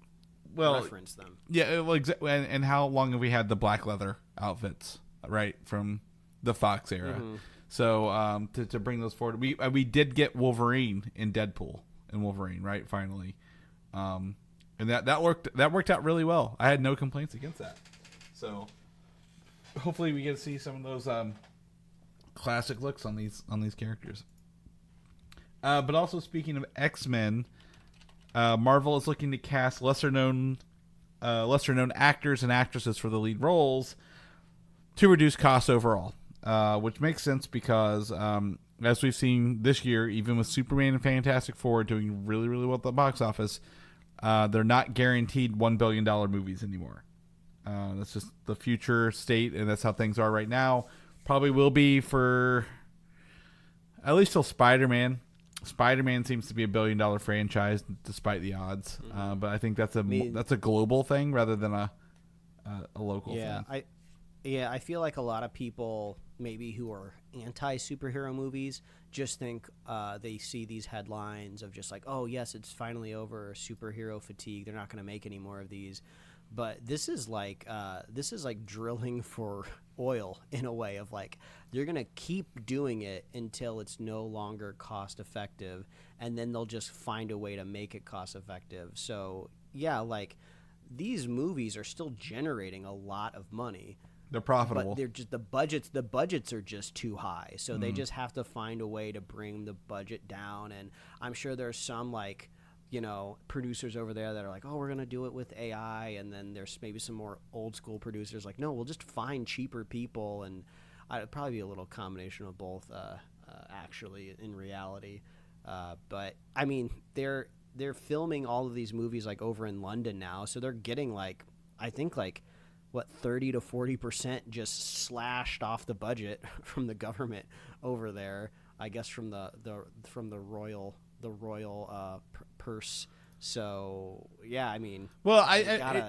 reference them. Yeah, well, and how long have we had the black leather outfits, right, from the Fox era? So to bring those forward, we did get Wolverine in Deadpool and Wolverine, right, finally, and that worked out really well. I had no complaints against that. So hopefully we get to see some of those classic looks on these characters. But also, speaking of X-Men, Marvel is looking to cast lesser known actors and actresses for the lead roles to reduce costs overall, which makes sense because as we've seen this year, even with Superman and Fantastic Four doing really, really well at the box office, they're not guaranteed $1 billion movies anymore. That's just the future state, and that's how things are right now. Probably will be for at least till Spider-Man. Spider-Man seems to be $1 billion franchise despite the odds, but I think that's a global thing rather than a local thing. I feel like a lot of people maybe who are anti-superhero movies just think they see these headlines of just like, oh yes, it's finally over, superhero fatigue, they're not going to make any more of these. But this is like drilling for oil in a way of like they're going to keep doing it until it's no longer cost effective, and then they'll just find a way to make it cost effective. So yeah, like these movies are still generating a lot of money. They're profitable. But they're just the budgets are just too high. So they just have to find a way to bring the budget down, and I'm sure there's some like producers over there that are like, oh, we're going to do it with AI. And then there's maybe some more old school producers like, no, we'll just find cheaper people. And it'd probably be a little combination of both, actually, in reality. But, I mean, they're filming all of these movies like over in London now. So they're getting like, I think like, 30 to 40% just slashed off the budget from the government over there. I guess from the royal purse. So yeah, I mean, well,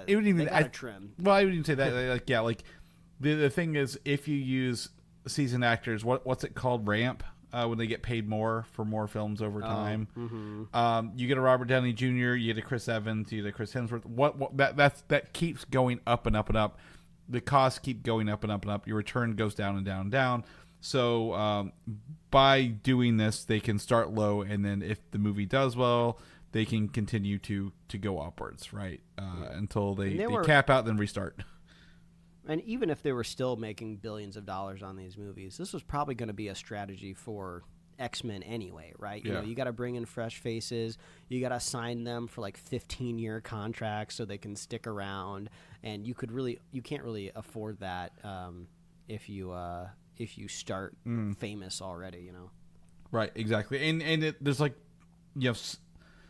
it would even trim. Well, I would even say that like the thing is, if you use seasoned actors, what's it called, ramp, when they get paid more for more films over time. You get a Robert Downey Jr., you get a Chris Evans, you get a Chris Hemsworth. That keeps going up and up and up. The costs keep going up and up and up. Your return goes down and down and down. So by doing this, they can start low, and then if the movie does well, they can continue to go upwards, right? Until they cap out, then restart. And even if they were still making billions of dollars on these movies, this was probably going to be a strategy for X-Men anyway, right? You know, you got to bring in fresh faces. You got to sign them for like 15-year contracts so they can stick around. And you can't really afford that if you start famous already, Right, exactly. And there's like,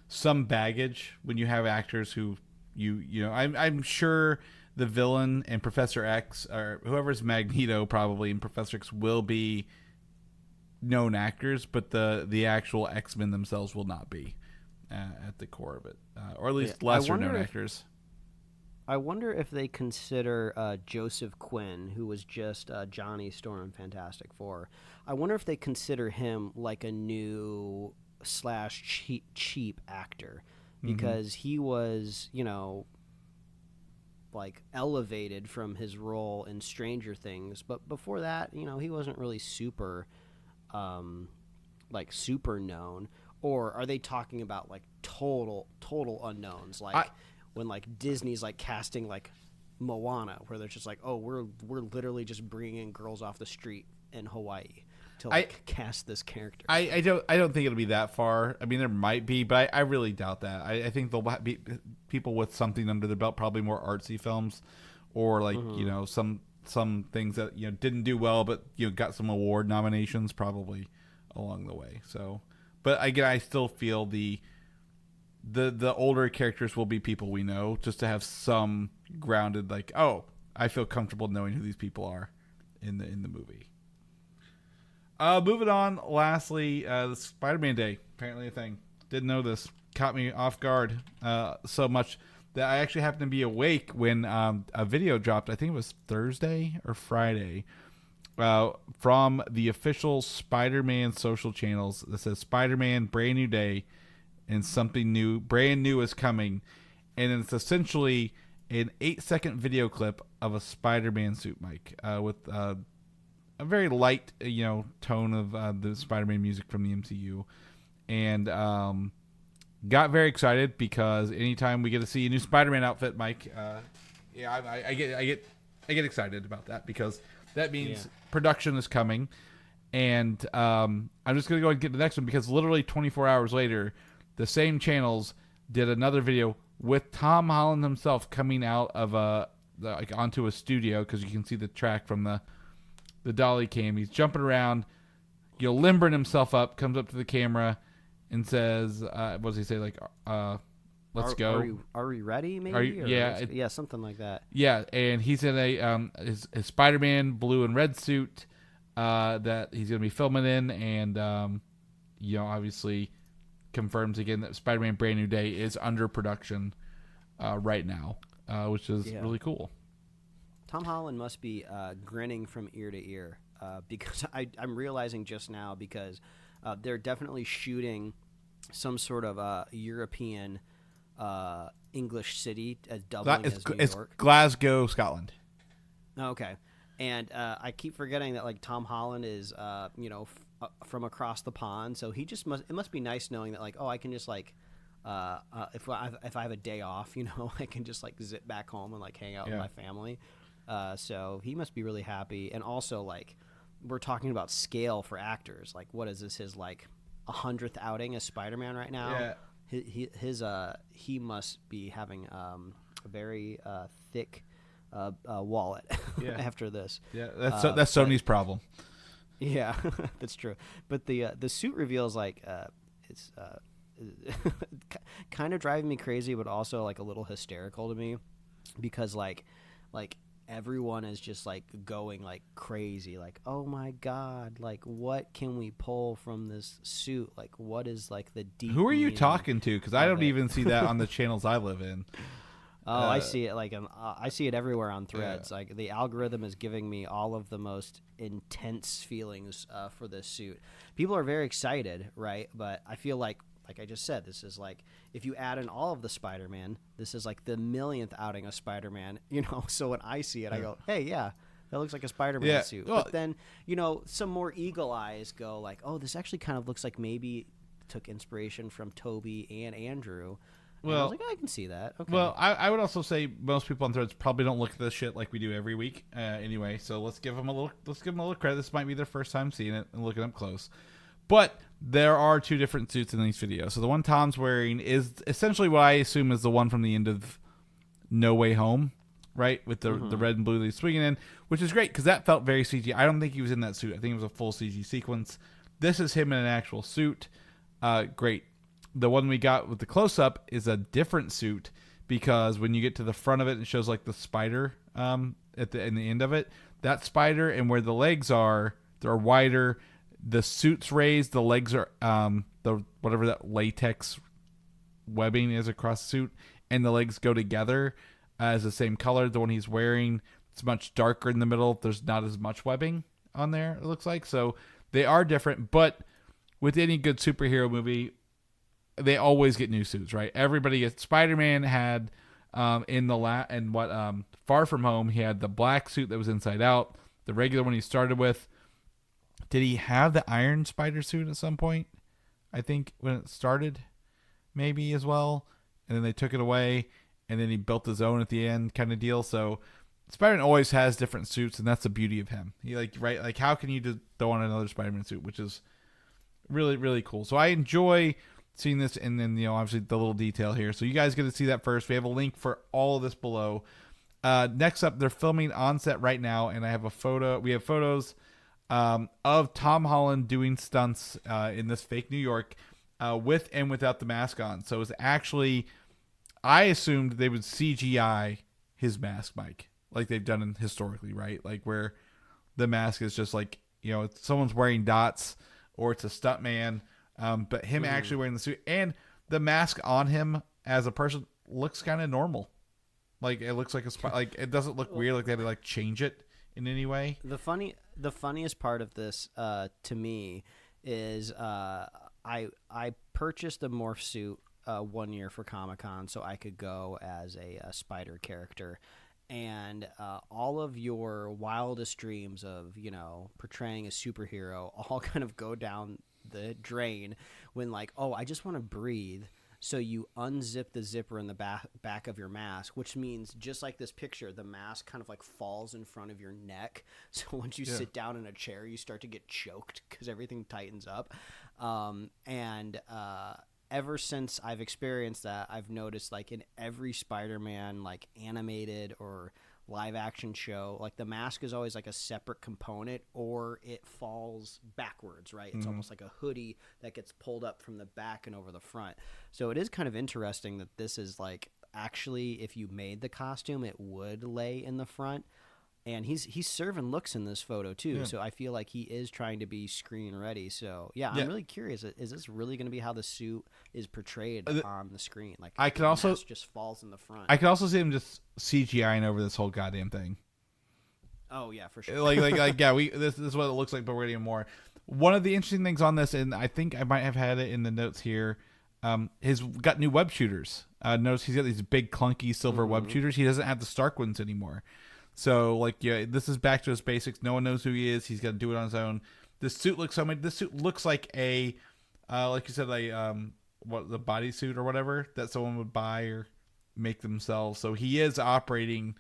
some baggage when you have actors who I'm sure the villain and Professor X, or whoever's Magneto probably, and Professor X will be known actors, but the actual X-Men themselves will not be at the core of it, or at least lesser known actors. I wonder if they consider Joseph Quinn, who was just Johnny Storm in Fantastic Four. I wonder if they consider him like a new / cheap actor, because he was, like elevated from his role in Stranger Things, but before that, he wasn't really super known. Or are they talking about like total unknowns, like when like Disney's like casting like Moana, where they're just like, oh, we're literally just bringing in girls off the street in Hawaii to cast this character. I don't think it'll be that far. I mean, there might be, but I really doubt that. I think there'll be people with something under their belt, probably more artsy films, or like some things that didn't do well, but got some award nominations probably along the way. So, but again, I still feel the older characters will be people we know, just to have some grounded, like, oh, I feel comfortable knowing who these people are in the movie. Moving on, lastly, the Spider-Man Day, apparently a thing. Didn't know this. Caught me off guard so much that I actually happened to be awake when a video dropped, I think it was Thursday or Friday, from the official Spider-Man social channels that says Spider-Man brand new day and something new, brand new is coming. And it's essentially an 8-second video clip of a Spider-Man suit, Mike, with a very light, tone of the Spider-Man music from the MCU, and got very excited because anytime we get to see a new Spider-Man outfit, Mike, I get excited about that, because that means production is coming, and I'm just gonna go and get the next one, because literally 24 hours later, the same channels did another video with Tom Holland himself coming out of onto a studio, because you can see the track from the dolly cam. He's jumping around, limbering himself up, comes up to the camera and says, what does he say? Like, let's go. Are we ready? Maybe. Yeah, something like that. Yeah, and he's in a his Spider-Man blue and red suit that he's going to be filming in, and obviously confirms again that Spider-Man Brand New Day is under production right now, which is really cool. Tom Holland must be grinning from ear to ear because I'm realizing just now because they're definitely shooting some sort of European English city as doubling as New York. It's Glasgow, Scotland. Okay. And I keep forgetting that like Tom Holland is from across the pond, so he just it must be nice knowing that like I can just like if I have a day off, I can just like zip back home and like hang out with my family. So he must be really happy. And also like we're talking about scale for actors. Like what is this, his like 100th outing as Spider-Man right now? Yeah. He must be having a very thick wallet after this. Yeah, that's Sony's problem. Yeah, that's true. But the suit reveal is like it's kind of driving me crazy, but also like a little hysterical to me because like everyone is just like going like crazy, like oh my god, like what can we pull from this suit? Like what is like the deep? Who are you talking to? Because I don't even see that on the channels I live in. Oh, I see it I see it everywhere on Threads. Yeah. Like the algorithm is giving me all of the most intense feelings for this suit. People are very excited, right? But I feel like I just said, this is like if you add in all of the Spider-Man, this is like the millionth outing of Spider-Man. So when I see it, I go, hey, yeah. That looks like a Spider-Man suit. Well, but then, some more eagle eyes go like, oh, this actually kind of looks like maybe took inspiration from Toby and Andrew. Well, I was like, I can see that. Okay. Well, I would also say most people on Threads probably don't look at this shit like we do every week. Anyway, so let's give them a little credit. This might be their first time seeing it and looking up close. But there are two different suits in these videos. So the one Tom's wearing is essentially what I assume is the one from the end of No Way Home, right? With the red and blue that he's swinging in, which is great because that felt very CG. I don't think he was in that suit. I think it was a full CG sequence. This is him in an actual suit. Great. The one we got with the close-up is a different suit because when you get to the front of it, it shows like the spider in the end of it. That spider and where the legs are, they're wider. The suit's raised. The legs are the whatever that latex webbing is across the suit, and the legs go together as the same color. The one he's wearing, it's much darker in the middle. There's not as much webbing on there, it looks like. So they are different, but with any good superhero movie, they always get new suits, right? Everybody gets. Spider-Man had Far From Home, he had the black suit that was inside out, the regular one he started with. Did he have the Iron Spider suit at some point? I think when it started, maybe as well, and then they took it away, and then he built his own at the end, kind of deal. So Spider-Man always has different suits, and that's the beauty of him. He like how can you just throw on another Spider-Man suit, which is really really cool. So I enjoy seeing this, and then obviously the little detail here. So you guys get to see that first. We have a link for all of this below. Next up, they're filming on set right now, and I have a photo. We have photos of Tom Holland doing stunts in this fake New York with and without the mask on. So it's actually, I assumed they would CGI his mask, Mike, like they've done historically, right? Like where the mask is just like someone's wearing dots or it's a stuntman. But him actually wearing the suit and the mask on him as a person looks kind of normal. Like it looks like like it doesn't look weird. Like they had to like change it in any way. The funniest part of this to me is I purchased a morph suit 1 year for Comic-Con so I could go as a spider character. And all of your wildest dreams of portraying a superhero all kind of go down the drain when like, oh, I just want to breathe. So you unzip the zipper in the back of your mask, which means just like this picture, the mask kind of like falls in front of your neck. So once you sit down in a chair, you start to get choked because everything tightens up. Ever since I've experienced that, I've noticed like in every Spider-Man like animated or live action show, like the mask is always like a separate component, or it falls backwards, right? It's almost like a hoodie that gets pulled up from the back and over the front. So it is kind of interesting that this is like, actually, if you made the costume, it would lay in the front. And he's serving looks in this photo too, so I feel like he is trying to be screen ready. So I'm really curious. Is this really going to be how the suit is portrayed on the screen? Like, I can also just falls in the front. I can also see him just CGIing over this whole goddamn thing. Oh yeah, for sure. This is what it looks like, but we're getting more. One of the interesting things on this, and I think I might have had it in the notes here, he's got new web shooters. Notice he's got these big clunky silver web shooters. He doesn't have the Stark ones anymore. So, this is back to his basics. No one knows who he is. He's got to do it on his own. This suit looks like a, like you said, the bodysuit or whatever that someone would buy or make themselves. So he is operating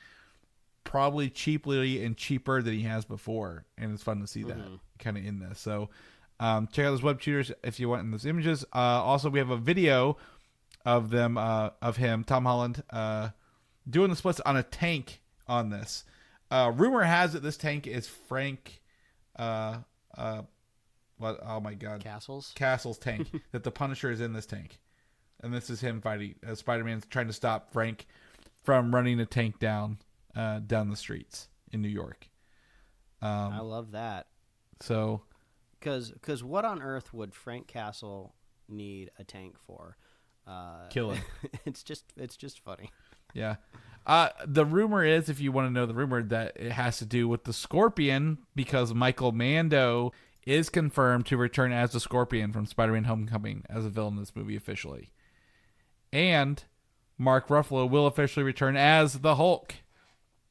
probably cheaply and cheaper than he has before, and it's fun to see that kind of in this. So, check out those web shooters if you want in those images. Also, we have a video of them, of him, Tom Holland, doing the splits on a tank. On this, rumor has it this tank is Frank, oh my god, Castle's tank. That the Punisher is in this tank, and this is him fighting. Spider-Man's trying to stop Frank from running a tank down the streets in New York. I love that. So, because what on earth would Frank Castle need a tank for? Kill him. It's just funny. Yeah. The rumor is, if you want to know the rumor, that it has to do with the Scorpion, because Michael Mando is confirmed to return as the Scorpion from Spider-Man Homecoming as a villain in this movie officially. And Mark Ruffalo will officially return as the Hulk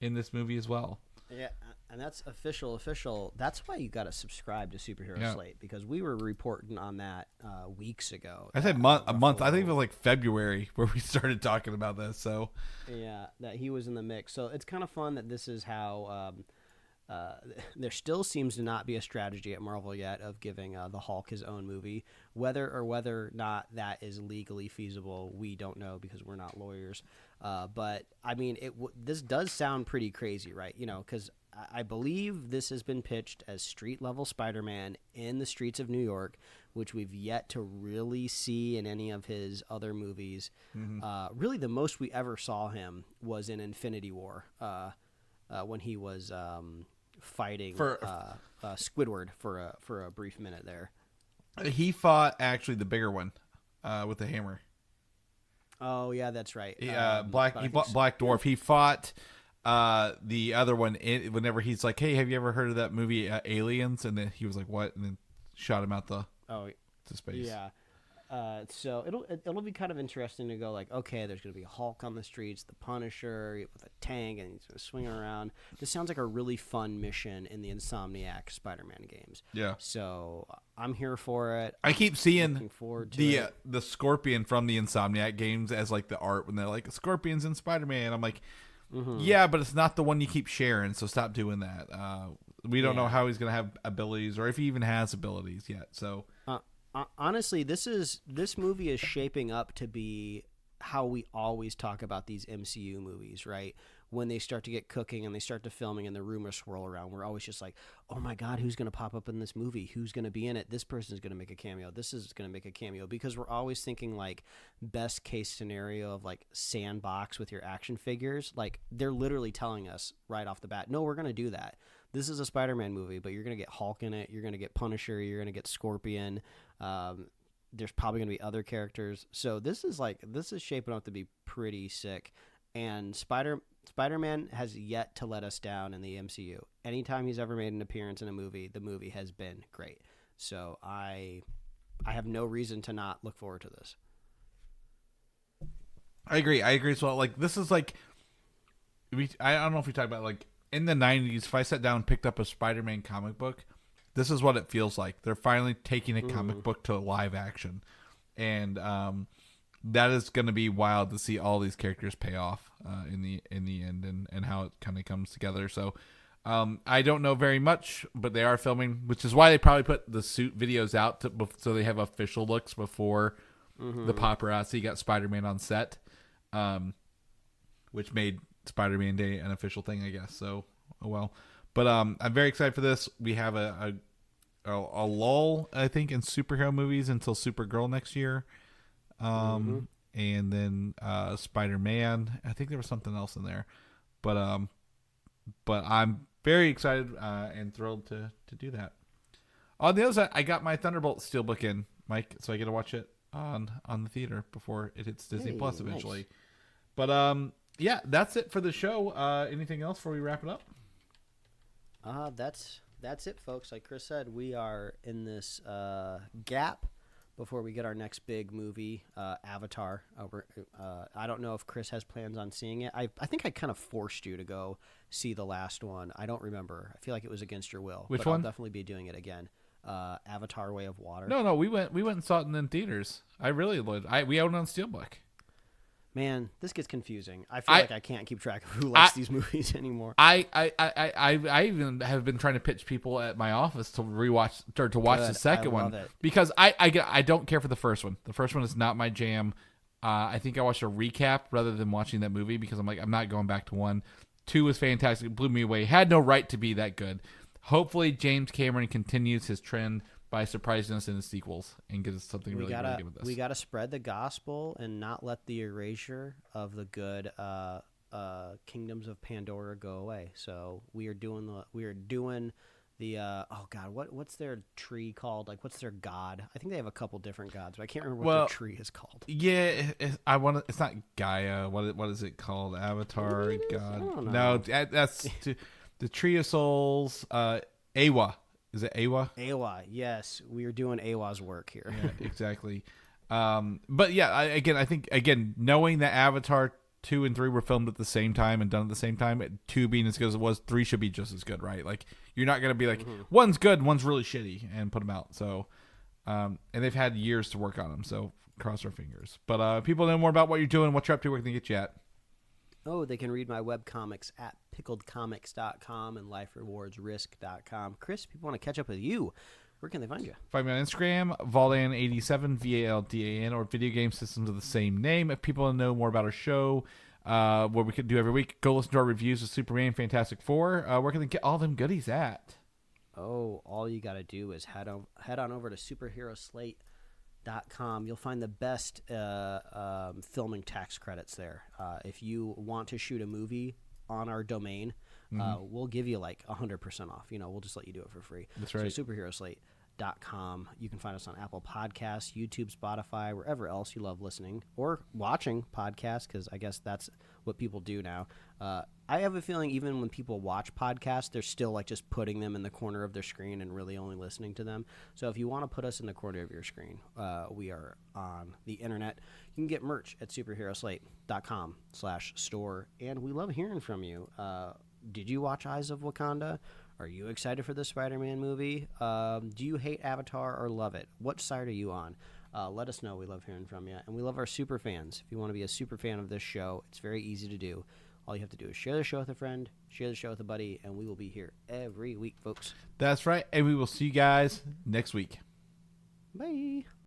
in this movie as well. Yeah, and that's official. That's why you got to subscribe to Superhero Slate, because we were reporting on that weeks ago. I said a month. I think it was like February where we started talking about this. So yeah, that he was in the mix. So it's kind of fun that this is how there still seems to not be a strategy at Marvel yet of giving the Hulk his own movie. Whether or not that is legally feasible, we don't know, because we're not lawyers. But I mean, this does sound pretty crazy, right? Because I believe this has been pitched as street-level Spider-Man in the streets of New York, which we've yet to really see in any of his other movies. Really, the most we ever saw him was in Infinity War, when he was fighting Squidward for a brief minute there. He fought actually the bigger one with the hammer. Oh yeah, that's right. Black Dwarf. He fought the other one whenever he's like, "Hey, have you ever heard of that movie Aliens?" And then he was like, "What?" And then shot him out to space. Yeah. So it'll be kind of interesting to go like, okay, there's going to be a Hulk on the streets, the Punisher with a tank, and he's going to swing around. This sounds like a really fun mission in the Insomniac Spider-Man games. Yeah. So I'm here for it. I keep seeing looking forward to the Scorpion from the Insomniac games as like the art when they're like Scorpion's in Spider-Man. I'm like, yeah, but it's not the one you keep sharing, so stop doing that. We don't know how he's going to have abilities, or if he even has abilities yet. So. Honestly, this movie is shaping up to be how we always talk about these MCU movies, right? When they start to get cooking and they start to filming and the rumors swirl around, we're always just like, oh my God, who's going to pop up in this movie? Who's going to be in it? This person's going to make a cameo. This is going to make a cameo, because we're always thinking like best case scenario of like sandbox with your action figures. Like they're literally telling us right off the bat, no, we're going to do that. This is a Spider-Man movie, but you're going to get Hulk in it. You're going to get Punisher. You're going to get Scorpion. There's probably going to be other characters. So this is shaping up to be pretty sick. And Spider-Man has yet to let us down in the MCU. Anytime he's ever made an appearance in a movie, the movie has been great. So I have no reason to not look forward to this. I agree as well. Like this is like, I don't know if we talked about like, in the 90s, if I sat down and picked up a Spider-Man comic book, this is what it feels like. They're finally taking a comic book to live action. And that is going to be wild to see all these characters pay off in the end and how it kind of comes together. So I don't know very much, but they are filming, which is why they probably put the suit videos out so they have official looks before the paparazzi got Spider-Man on set, which made Spider-Man Day an official thing, I guess. So, oh well. But I'm very excited for this. We have a lull, I think, in superhero movies until Supergirl next year. And then Spider-Man. I think there was something else in there. But I'm very excited and thrilled to do that. On the other side, I got my Thunderbolt Steelbook in, Mike, so I get to watch it on the theater before it hits Disney Plus eventually. Nice. But yeah, that's it for the show. Anything else before we wrap it up? That's it, folks. Like Chris said, we are in this gap before we get our next big movie, Avatar. I don't know if Chris has plans on seeing it. I think I kind of forced you to go see the last one. I don't remember. I feel like it was against your will. Which but one? I'll definitely be doing it again. Avatar: Way of Water. No, we went and saw it in theaters. I really loved it. We own it on Steelbook. Man, this gets confusing. I feel like I can't keep track of who likes these movies anymore. I even have been trying to pitch people at my office to rewatch or to watch the second one because I don't care for the first one. The first one is not my jam. I think I watched a recap rather than watching that movie because I'm like, I'm not going back to one. 2 was fantastic. It blew me away. Had no right to be that good. Hopefully James Cameron continues his trend by surprising us in the sequels and gives us something really good with this. We got to spread the gospel and not let the erasure of the good kingdoms of Pandora go away. So we are doing the oh god, what's their tree called? Like, what's their god? I think they have a couple different gods, but I can't remember what their tree is called. Yeah, it's not Gaia. What is it called? Avatar god? I don't know. No, that's the Tree of Souls. Awa. Is it Awa? Awa, yes. We are doing Awa's work here. Yeah, exactly. But yeah, I think knowing that Avatar 2 and 3 were filmed at the same time and done at the same time, 2 being as good as it was, 3 should be just as good, right? Like, you're not gonna be like one's good, one's really shitty, and put them out. So, and they've had years to work on them. So cross our fingers. But people know more about what you're doing, what you're up to, where can they get you at? Oh, they can read my webcomics at pickledcomics.com and liferewardsrisk.com. Chris, people want to catch up with you. Where can they find you? Find me on Instagram, Valdan87, VALDAN, or Video Game Systems of the same name. If people want to know more about our show, what we could do every week, go listen to our reviews of Superman, Fantastic Four. Where can they get all them goodies at? Oh, all you got to do is head on over to superheroslate.com. You'll find the best filming tax credits there. If you want to shoot a movie on our domain, we'll give you like 100% off. We'll just let you do it for free. That's right. So superheroslate.com. You can find us on Apple Podcasts, YouTube, Spotify, wherever else you love listening or watching podcasts, because I guess that's what people do now. I have a feeling even when people watch podcasts, they're still like just putting them in the corner of their screen and really only listening to them. So if you want to put us in the corner of your screen, we are on the internet. You can get merch at superheroslate.com/store. And we love hearing from you. Did you watch Eyes of Wakanda? Are you excited for the Spider-Man movie? Do you hate Avatar or love it? What side are you on? Let us know. We love hearing from you. And we love our super fans. If you want to be a super fan of this show, it's very easy to do. All you have to do is share the show with a friend, share the show with a buddy, and we will be here every week, folks. That's right. And we will see you guys next week. Bye.